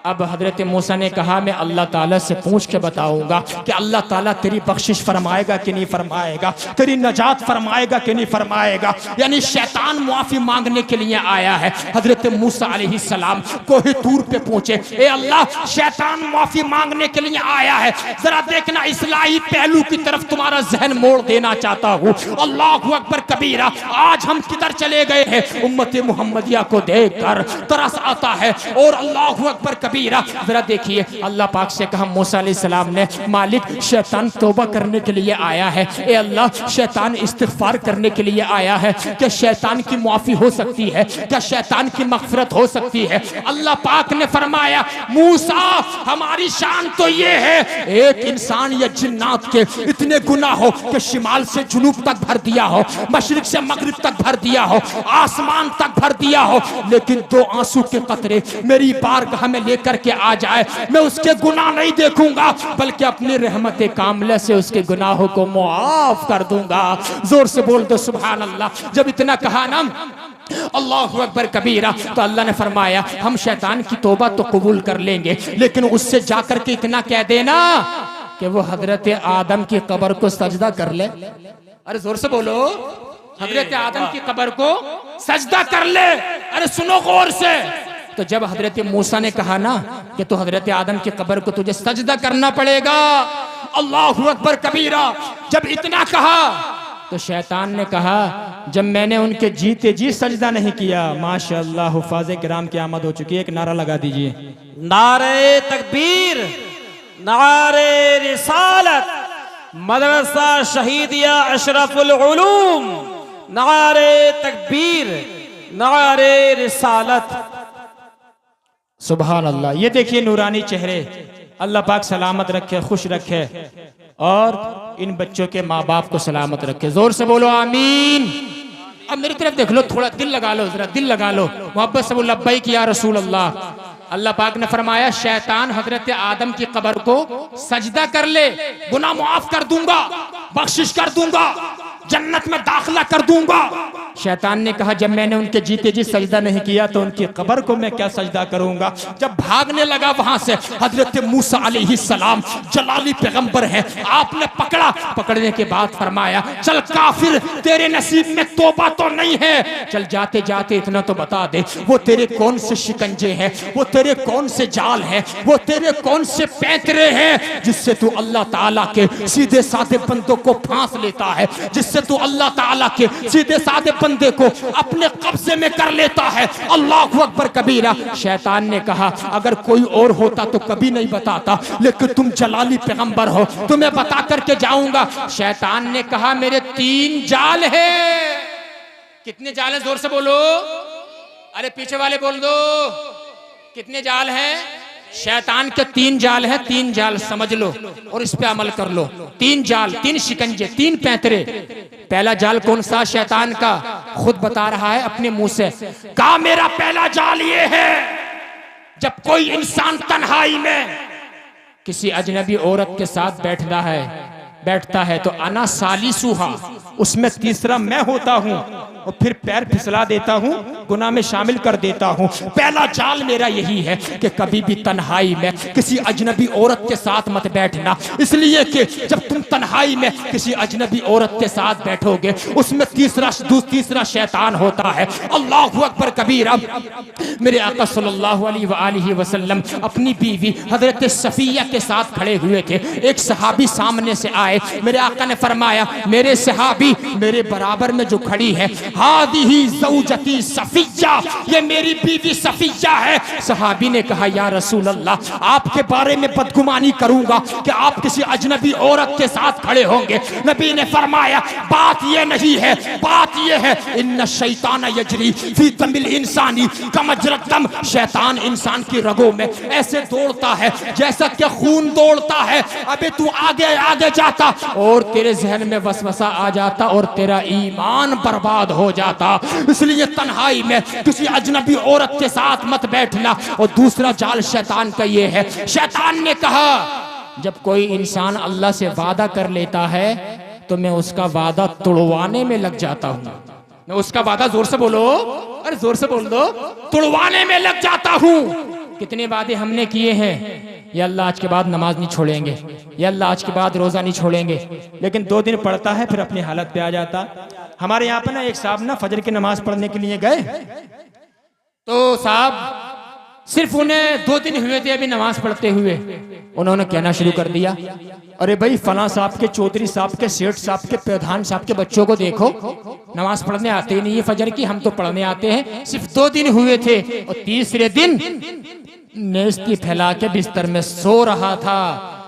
अब हजरत मूसा ने कहा मैं अल्लाह ताला से पूछ के बताऊंगा कि अल्लाह ताला तेरी बख्शिश फरमाएगा कि नहीं फरमाएगा, तेरी नजात फरमाएगा कि नहीं फरमाएगा। यानी शैतान मुआफी मांगने के लिए आया है। हजरत मूसा अलैहिस्सलाम कोहे तूर पे पहुंचे, ए अल्लाह शैतान मुआफी मांगने के लिए आया है, जरा देखना इस्लाही पहलू की तरफ तुम्हारा जहन मोड़ देना चाहता हूँ। अल्लाहु अकबर कबीरा। आज हम किधर चले गए हैं? उम्मत मुहम्मदिया को देखकर तरस आता है। और अल्लाहु अकबर कबीरा। जरा देखिए, अल्लाह पाक से कहा मूसा अलैहिस्सलाम ने मालिक शैतान तौबा करने के लिए आया है, ए अल्लाह शैतान इस्तिगफार करने के लिए आया है, क्या शैतान की मुआफी हो सकती है? क्या शैतान की मगफिरत हो सकती है? अल्लाह पाक ने फरमाया मूसा हमारी शान तो ये है एक इंसान या जिन्नात के इतने गुनाह हो कि शिमाल से जुनूब तक भर दिया हो, मशरिक से मगरिब तक भर दिया हो, आसमान तक भर दिया हो, लेकिन दो आंसू के कतरे मेरी बारगाह में लेकर के आ जाए, मैं उसके गुनाह नहीं देखूंगा बल्कि अपनी रहमत कामिला से उसके गुनाहों को मुआफ कर दूंगा। जोर से बोल दो सुभान अल्लाह। जब इतना कहा ना अल्लाहु अकबर कबीरा, तो अल्लाह ने फरमाया हम शैतान की तौबा तो कबूल कर लेंगे, लेकिन उससे जाकर के इतना कह देना कि वो हजरत आदम की कब्र को सजदा कर ले। अरे जोर से बोलो, हजरत आदम की कब्र को सजदा कर ले। अरे सुनो गौर से। तो जब हजरत मूसा ने कहा ना कि तो हजरत आदम की कब्र को तुझे सजदा करना पड़ेगा, अल्लाहु अकबर कबीरा, जब इतना कहा तो शैतान ने कहा जब मैंने उनके जीते जी सजदा नहीं किया। माशाअल्लाह, हुफ़ाज़े किराम की आमद हो चुकी है, एक नारा लगा दीजिए। नारे तकबीर, नारे रिसालत, मदरसा शहीदिया अशरफुल उलूम, नारे तकबीर, नारे रिसालत। सुभान अल्लाह। ये देखिए नूरानी चेहरे, अल्लाह पाक सलामत रखे, खुश रखे और इन बच्चों के माँ बाप को सलामत रखे। जोर से बोलो आमीन। अब मेरी तरफ देख लो, थोड़ा दिल लगा लो, जरा दिल लगा लो, मोहब्बत से बोलो लब्बैक या रसूल अल्लाह। अल्लाह पाक ने फरमाया शैतान हजरत आदम की कब्र को सजदा कर ले, गुनाह माफ कर दूंगा, बख्शिश कर दूंगा, जन्नत में दाखिला कर दूंगा। शैतान ने कहा जब मैंने उनके जीते जी सजदा नहीं किया तो उनकी कब्र को मैं क्या सजदा करूंगा। जब भागने लगा वहां से, हजरत मूसा अलैहिस्सलाम जलाली पैगंबर है, आपने पकड़ा, पकड़ने के बाद फरमाया चल काफिर, तेरे नसीब में तौबा तो नहीं है, चल जाते जाते इतना तो बता दे वो तेरे कौन से शिकंजे हैं, वो तेरे कौन से जाल हैं, वो तेरे कौन से पैंतरे हैं जिससे तू अल्लाह ताला के सीधे साधे बंदों को फांस लेता है, जिससे तू अल्लाह ताला के सीधे साधे बंदे को अपने कब्जे में कर लेता है। अल्लाहु अकबर कबीरा। शैतान ने कहा अगर कोई और होता तो कभी नहीं बताता, लेकिन तुम जलाली पैगंबर हो, तुम्हें बता करके जाऊंगा। शैतान ने कहा मेरे 3 जाल है। कितने जाल है? जोर से बोलो। अरे पीछे वाले बोल दो, कितने जाल हैं? शैतान के 3 जाल है, 3 जाल समझ लो और इस पे अमल कर लो। 3 जाल, 3 शिकंजे, 3 पैंतरे। पहला जाल कौन सा शैतान का? खुद बता रहा है अपने मुंह से, कहा मेरा पहला जाल ये है जब कोई इंसान तन्हाई में किसी अजनबी औरत के साथ बैठता है तो अना सालिसुहा, उसमें तीसरा मैं होता हूं और फिर पैर फिसला देता हूं, गुनाह में शामिल कर देता हूं। पहला जाल मेरा यही है कि कभी भी तन्हाई में किसी अजनबी औरत के साथ मत बैठना, इसलिए कि जब तुम तन्हाई में किसी अजनबी औरत के साथ बैठोगे उसमें तीसरा शैतान होता है। अल्लाहु अकबर कबीरा। मेरे आका सल्लल्लाहु अलैहि वसल्लम अपनी बीवी हजरत सफिया के साथ खड़े हुए थे। एक सहाबी सामने से आए, मेरे आका ने फरमाया मेरे सहाबी मेरे बराबर में जो खड़ी है, हादिही ज़ौजती सफिया, ये मेरी बीवी सफिया है। सहाबी ने कहा या रसूल अल्लाह, आपके बारे में बदगुमानी करूंगा कि आप किसी अजनबी औरत के साथ खड़े होंगे। नबी ने फरमाया बात ये नहीं है, बात ये है इन्ना शैतान यजरी फी दमिल इंसानी कमजरत दम, शैतान इंसान की रगों में ऐसे दौड़ता है जैसा कि खून दौड़ता है। अबे तू आगे आगे जाता और तेरे जहन में वसवसा आ जाता और तेरा ईमान बर्बाद हो जाता। इसलिए तन्हाई में किसी अजनबी औरत के साथ मत बैठना। और दूसरा जाल शैतान का ये है, शैतान ने कहा जब कोई इंसान अल्लाह से वादा कर लेता है तो मैं उसका वादा तोड़वाने में लग जाता हूं। मैं उसका वादा, जोर से बोलो, अरे जोर से बोल दो, तोड़वाने में लग जाता हूं। कितने वादे हमने किए हैं, या अल्लाह आज के बाद नमाज नहीं छोड़ेंगे, या अल्लाह आज के बाद रोजा नहीं छोड़ेंगे, लेकिन 2 दिन पढ़ता है फिर अपनी हालत पे आ जाता। हमारे यहाँ पर ना एक साहब ना फजर की नमाज पढ़ने के लिए गए, तो साहब सिर्फ उन्हें 2 दिन हुए थे अभी नमाज पढ़ते हुए, उन्होंने कहना शुरू कर दिया अरे भाई फला साहब के, चौधरी साहब के, सेठ साहब के, प्रधान साहब के बच्चों को देखो नमाज पढ़ने आते ही नहीं है फजर की, हम तो पढ़ने आते हैं। सिर्फ 2 दिन हुए थे और तीसरे दिन नेस्ती फैला के बिस्तर में सो रहा था,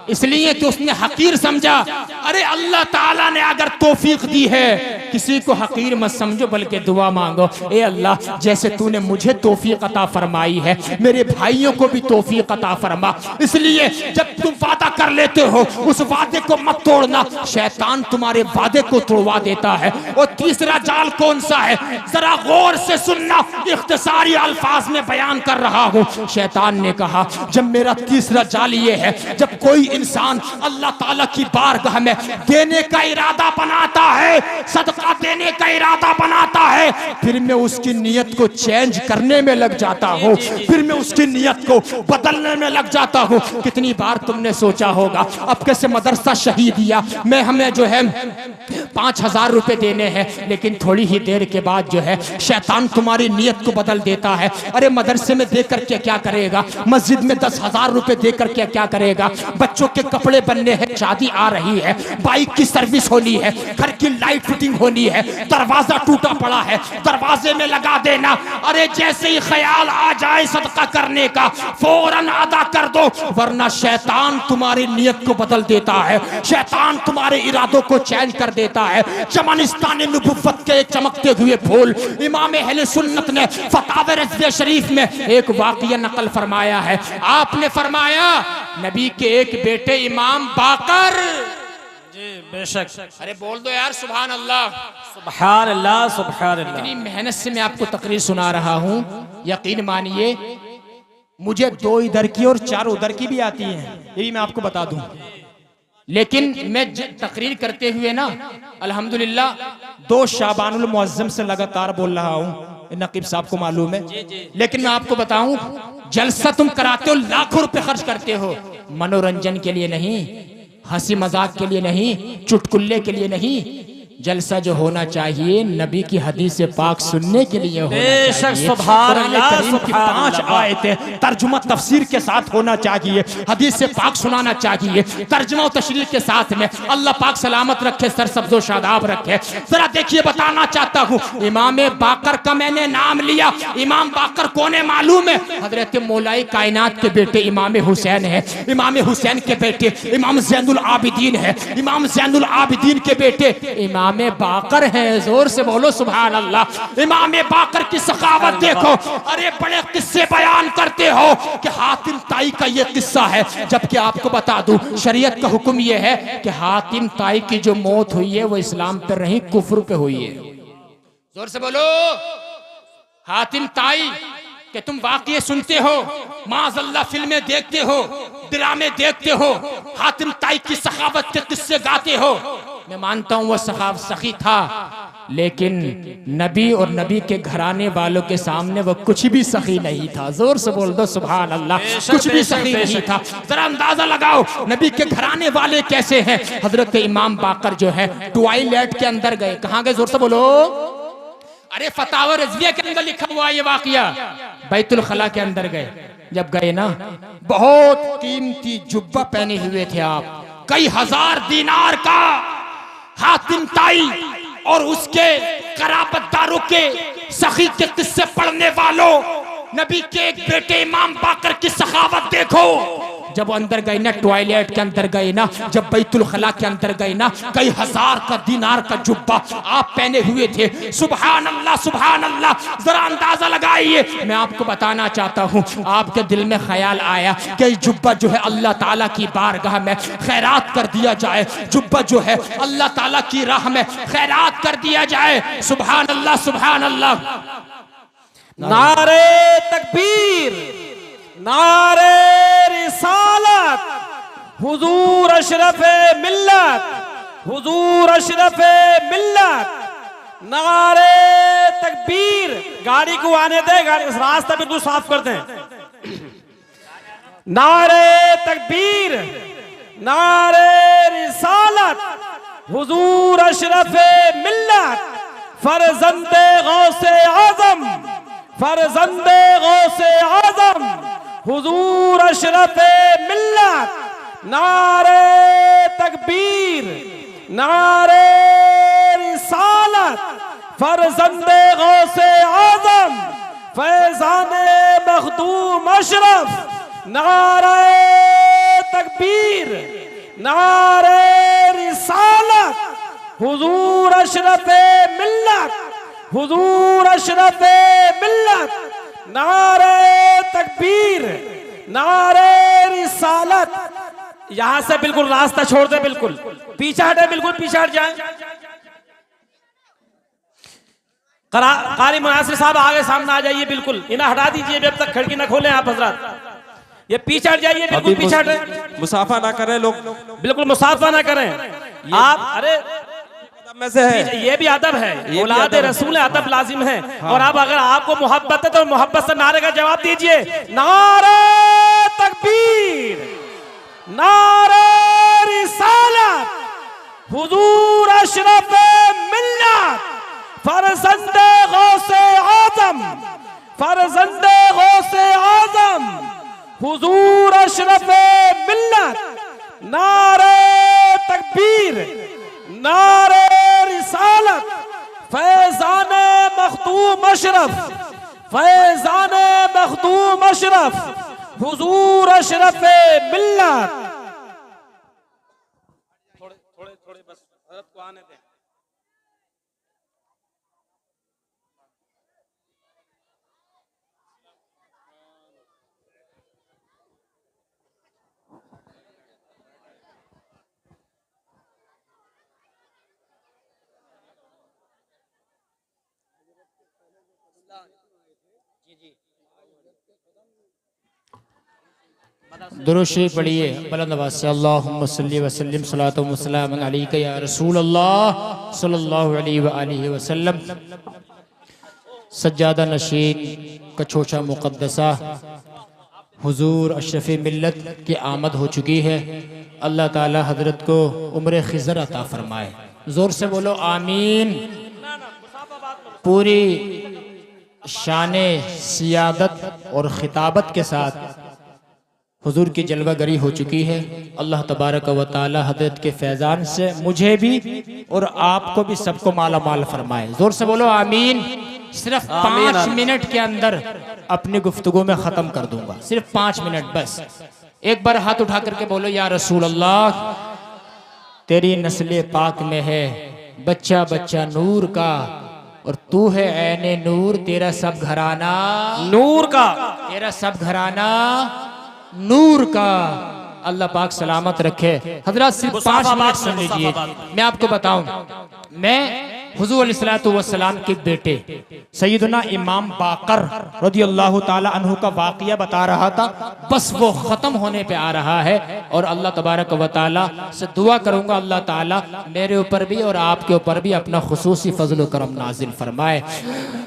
इसलिए कि उसने हकीर समझा। अरे अल्लाह ताला ने अगर तौफीक दी है, किसी को हकीर मत समझो बल्कि दुआ मांगो, ए अल्लाह जैसे तूने मुझे तौफीक अता फरमाई है मेरे भाइयों को भी तौफीक अता फरमा। इसलिए जब तुम वादा कर लेते हो उस वादे को मत तोड़ना, शैतान तुम्हारे वादे को तोड़वा देता है। और तीसरा जाल कौन सा है, जरा गौर से सुनना, इख्तिसारी अल्फाज में बयान कर रहा हूँ। शैतान ने कहा जब मेरा तीसरा जाल ये है, जब कोई इंसान अल्लाह ताला की बारगाह में देने का इरादा बनाता है, सदका देने का इरादा बनाता है, फिर मैं उसकी नीयत को चेंज करने में लग जाता हूँ, फिर मैं उसकी नीयत को बदलने में लग जाता हूँ। कितनी बार तुमने सोचा होगा अब कैसे मदरसा शहीदिया में हमें जो है 5000 रुपए देने हैं, लेकिन थोड़ी ही देर के बाद जो है शैतान तुम्हारी नीयत को बदल देता है। अरे मदरसे में देकर के क्या करेगा, मस्जिद में 10,000 रुपए देकर के क्या करेगा, बच्चों के कपड़े बनने हैं, शादी आ रही है, बाइक की सर्विस होनी है, घर की लाइट फिटिंग होनी है, दरवाजा टूटा पड़ा है, दरवाजे में लगा देना। अरे जैसे ही ख्याल आ जाए सदका करने का, फौरन अदा कर दो, वरना शैतान तुम्हारी नियत को बदल देता है, शैतान तुम्हारे इरादों को चेंज कर देता है। चमनिस्तान नबुव्वत के चमकते हुए फूल इमाम अहले सुन्नत ने फतावे रज़विया शरीफ में एक वाक़या नकल फरमाया है। आपने फरमाया नबी के एक बेटे इमाम बाकर, जी बेशक, अरे बोल दो यार सुभान अल्लाह, सुभान अल्लाह, सुभान अल्लाह। इतनी मेहनत से मैं आपको तकरीर सुना रहा हूं, यकीन मानिए मुझे 2 इधर की और 4 उधर की भी आती हैं, ये भी मैं आपको बता दूं। लेकिन मैं तकरीर करते हुए ना अल्हम्दुलिल्लाह 2 शाबानुल मुअज्जम से लगातार बोल रहा हूं, नकीब साहब को मालूम है। लेकिन मैं आपको बताऊं, जलसा तुम कराते हो, लाखों रुपए खर्च करते हो, मनोरंजन के लिए नहीं, हंसी मजाक के लिए नहीं, चुटकुल्ले के लिए नहीं। जलसा जो होना चाहिए नबी की हदीस पाक सुनने के लिए होना चाहिए। सुभान अल्लाह, करीम की 5 आयतें तर्जुमा तफसीर के साथ होना चाहिए, हदीस पाक सुनाना चाहिए, तर्जुमा और तशरीह के साथ में। अल्लाह पाक सलामत रखे, सरसब्ज़ो शादाब रखे। जरा देखिए, बताना चाहता हूँ, इमाम बाकर का मैंने नाम लिया, इमाम बाकर कौन है मालूम है? हजरत मौलाए कायनात के बेटे इमाम हुसैन है, इमाम हुसैन के बेटे इमाम ज़ैनुल आबिदीन है, इमाम ज़ैनुल आबिदीन के बेटे इमाम बाकर है। जोर से बोलो सुभान अल्लाह। इमाम बाकर की सखावत देखो। अरे बड़े किस्से बयान करते हो कि हातिम ताई का ये किस्सा है, जबकि आपको बता दूं शरीयत का हुक्म ये है कि हातिम ताई की जो मौत हुई है वो इस्लाम पर नहीं, कुफ्र पे हुई है। जोर से बोलो। हातिम ताई कि तुम वाक़ये सुनते हो, माज़अल्लाह फिल्में देखते हो, ड्रामे देखते हो, हातिम ताई की सखावत के किस्से गाते हो। मैं मानता हूं वो सखी था, लेकिन नबी और नबी के घराने वालों के सामने वो कुछ भी सखी नहीं था। जोर से बोल दो सुभान अल्लाह, कुछ भी सखी नहीं था। जरा अंदाजा लगाओ नबी के घराने वाले कैसे हैं। हजरत इमाम बाकर जो है टॉयलेट के अंदर गए। कहां गए? जोर से बोलो। अरे फतावा रज़विया के अंदर लिखा हुआ ये वाकया, बैतुल खला के अंदर गए। जब गए ना, बहुत कीमती जुब्बा पहने हुए थे आप, कई हजार दीनार का। हातिम ताई और उसके कराबतदारों के सखी के किस्से पढ़ने वालों, नबी के एक बेटे इमाम बाकर की सखावत देखो। जब अंदर गए ना, टॉयलेट के अंदर गए ना, जब बैतुल खला के अंदर गए ना, कई हजार का दीनार का जुब्बा आप पहने हुए थे। सुभान अल्लाह, सुभान अल्लाह। जरा अंदाजा लगाइए। मैं आपको बताना चाहता हूँ, आपके दिल में ख्याल आया कि जुब्बा जो है अल्लाह ताला की बारगाह में खैरात कर दिया जाए, जुब्बा जो है अल्लाह ताला की राह में खैरात कर दिया जाए। सुभान अल्लाह, सुभान अल्लाह। नारे तकबीर, नारे रिसालत, हुजूर अशरफे मिल्लत, हुजूर अशरफे मिल्लत। नारे तकबीर। गाड़ी को आने दे, गाड़ी रास्ता बिल्कुल साफ कर दें। नारे तकबीर, नारे रिसालत, हुजूर अशरफे मिल्लत, फरजंदे गौसे आजम, फरजंदे गौसे आजम, हुजूर अशरफे मिल्लत। नारे तकबीर, नारे रिसालत, फरजंदे गौसे आजम, फैजाने मखदूम अशरफ। नारे तकबीर, नारे रिसालत, हुजूर अशरफे मिल्लत, हुजूर अशरफे मिल्लत। नारे तकबीर, नारे रिसालत। यहां से बिल्कुल रास्ता छोड़ दे, बिल्कुल पीछे हटे, बिल्कुल पीछे हट जाए। कारी मुनासिर साहब आगे सामने आ जाइए, बिल्कुल इन्हें हटा दीजिए जब तक खिड़की ना खोले आप हजरत। ये पीछे हट जाइए, बिल्कुल पीछे हटे। मुसाफा ना करें लोग, बिल्कुल मुसाफा ना करें आप। अरे में से है, ये भी अदब है, औलाद रसूल अदब लाजिम है। हाँ। और अब अगर आपको मोहब्बत है तो मोहब्बत से नारे का जवाब दीजिए। नारे तकबीर, नारे रिसालत, हुजूर अशरफे मिल्लत, फरजंदे गौसे आजम, फरजंदे गौसे आजम, हुजूर अशरफे मिल्लत। नारे तकबीर, नारे रिसालत, अशरफ फैजान मखदूम अशरफ हुजूर अशरफ मिल्लत। थोड़े थोड़े थोड़े बस हज़रत को आने दें। दुरूद शरीफ पढ़िए बुलंद आवाज से। अल्लाहुम्मा सल्ली व सल्लिम सलातो व सलाम अलैका या रसूल अल्लाह सल्लल्लाहु अलैहि व आलिहि वसल्लम। सज्जादा नशीन कछोचा मुक़द्दसा हुजूर अशरफ मिल्लत की आमद हो चुकी है। अल्लाह ताला हजरत को उम्र खिज़र अता फरमाए। जोर से बोलो आमीन। पूरी शाने सियादत और खिताबत के साथ हुजूर की जलवागरी हो चुकी है। अल्लाह तबारक व तआला हजरत के फैज़ान से मुझे भी और आपको भी सबको माला माल फरमाए। जोर से बोलो आमीन। सिर्फ 5 मिनट के अंदर अपनी गुफ्तगू में ख़त्म कर दूंगा, सिर्फ 5 मिनट बस। एक बार हाथ उठा करके बोलो या रसूल अल्लाह, तेरी नस्ल पाक में है बच्चा बच्चा नूर का, और तू है ऐने नूर, तेरा सब घराना नूर का, तेरा सब घराना नूर का। अल्लाह पाक सलामत रखे। हजरत सिर्फ 5 मिनट सुन लीजिए। मैं आपको बताऊं, मैं हुजूर अलैहिस्सलातु वस्सलाम के बेटे सैयदना इमाम बाकर रदियल्लाहु ताला अन्हु का वाक़िया बता रहा था। बस वो ख़त्म होने पे आ रहा है और अल्लाह तबारक व ताला से दुआ करूँगा अल्लाह ताला मेरे ऊपर भी और आपके ऊपर भी अपना खुसूसी फजल व करम नाजिल फरमाए।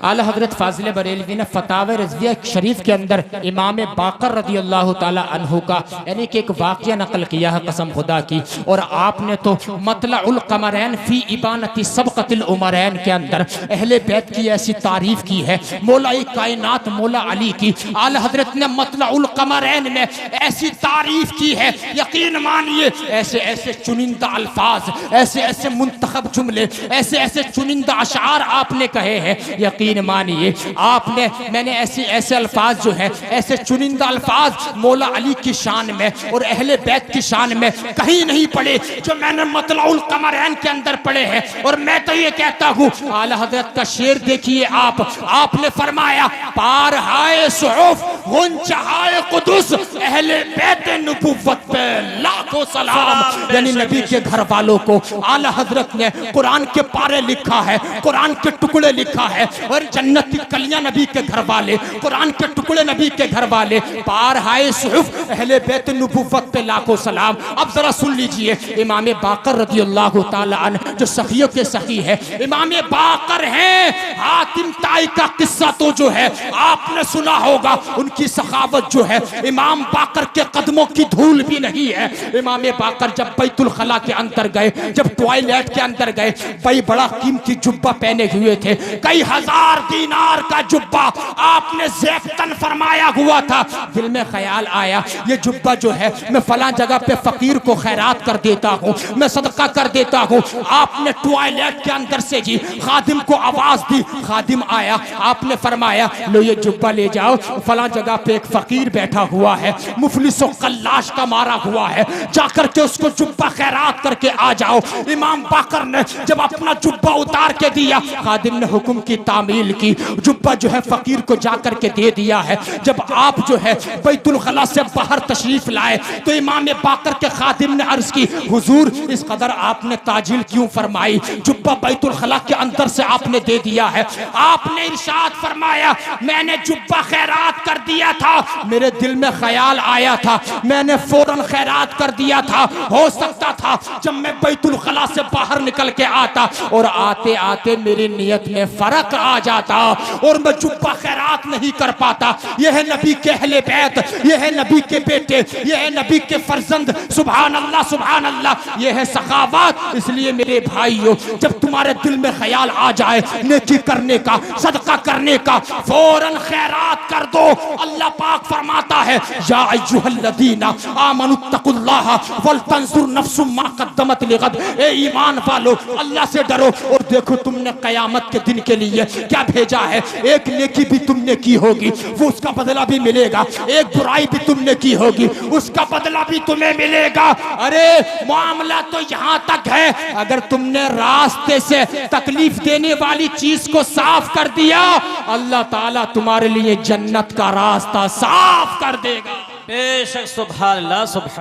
आला हजरत फाजिल बरेलवी ने फतावा रज़विया शरीफ के अंदर इमाम बाकर रदियल्लाहु ताला अन्हु का यानी कि एक वाक़िया नकल किया है कसम खुदा की। और आपने तो मतलउल कमरैन फी इबानती सबक़तिल उमरैन के अंदर अहले बैत की ऐसी तारीफ की है, मौलाई कायनात मौला अली की। आला हजरत ने मतलउल कमरैन में ऐसी तारीफ की है, यकीन मानिए ऐसे ऐसे चुनिंदा अल्फाज, ऐसे ऐसे मुंतखब जुमले, ऐसे ऐसे चुनिंदा अशार आपने कहे हैं। यकीन मानिए आपने, मैंने ऐसे ऐसे अल्फाज जो है, ऐसे चुनिंदा अल्फाज मौला अली की शान में और अहले बैत की शान में कहीं नहीं पढ़े जो मैंने मतलउल कमरैन के अंदर पढ़े हैं। और मैं तो ये कहता हूँ, आला हजरत का शेर देखिए आप, आपने फरमाया पार हाय सुहूफ गुंचाए कुदुस अहले बैत नबुव्वत पे लाखों सलाम। यानी नबी के घर वालों को आला हजरत ने कुरान के पारे लिखा है, कुरान के टुकड़े लिखा है, और जन्नत की कलियां नबी के घर वाले, कुरान के टुकड़े नबी के घर वाले, पार हाय सुहूफ अहले बैत नबुव्वत पे लाखों सलाम। अब जरा सुन लीजिए, इमाम बाकर रदियल्लाहु ताला अन्हु जो सखियों के सखी है, इमाम बाकर हैं। हातिम ताई का किस्सा तो जो है आपने सुना होगा, उनकी सखावत जो है इमाम बाकर के कदमों की धूल भी नहीं है। इमाम बाकर जब बैतुल खला के अंदर गए, जब टॉयलेट के अंदर गए, भाई बड़ा कीमती जुब्बा पहने हुए थे, कई हजार दीनार का जुब्बा आपने ज़ेफ़तन फरमाया हुआ था। दिल में ख्याल आया ये जुब्बा जो है मैं फलां जगह पे फकीर को खैरात कर देता हूँ, मैं सदका कर देता हूँ। आपने टॉयलेट के अंदर से जी खादिम को आवाज दी, खादिम आया, आपने फरमाया लो ये जुब्बा ले जाओ, फलां जगह पे एक फकीर बैठा हुआ है, मुफलिस कल्लाश का मारा हुआ है, जाकर के उसको जुब्बा खैरात करके आ जाओ। इमाम बाकर ने जब अपना जुब्बा उतार के दिया, खादिम ने हुक्म की तामील की, जुब्बा जो है फकीर को जाकर के दे दिया है। जब आप जो है बैतुल खला से बाहर तशरीफ लाए तो इमाम बाकर के खादिम ने अर्ज की, हुजूर इस कदर आपने ताजिल क्यों फरमाई, जुब्बा बैतुल खला के अंदर से आपने दे दिया है। आपने इरशाद फरमाया मैंने जुब्बा खैरात कर दिया था, मेरे दिल में ख्याल आया था, मैंने फौरन खैरात कर दिया था। हो सकता था जब मैं बैतुल खला से बाहर निकल के आता और आते आते मेरी नियत में फर्क आ जाता और मैं जुब्बा खैरात नहीं कर पाता। यह है नबी के अहले बैत, यह है नबी के बेटे, यह है नबी के फर्जंद। सुभान अल्लाह सुभान अल्लाह, यह है सखावत। इसलिए मेरे भाइयों, जब तुम्हारे दिल में ख्याल आ जाए नेकी करने का, सदका करने का, फौरन खैरात कर दो। अल्लाह पाक फरमाता है या अय्युहल्लज़ीना आमनुत्तकुल्लाह तकुल्लाह वल तंजुर नफ्सुम मा कद्दमत लिगद। ए ईमान वालो, अल्लाह से डरो और देखो तुमने कयामत के दिन के लिए क्या भेजा है। एक नेकी भी तुमने की होगी वो उसका बदला भी मिलेगा, एक बुराई भी तुमने की होगी उसका बदला भी तुम्हें मिलेगा। अरे मामला तो यहाँ तक है, अगर तुमने रास्ते से तकलीफ देने वाली चीज को साफ कर दिया, अल्लाह ताला तुम्हारे लिए जन्नत का रास्ता साफ कर देगा। बेशक सुभान अल्लाह सुभान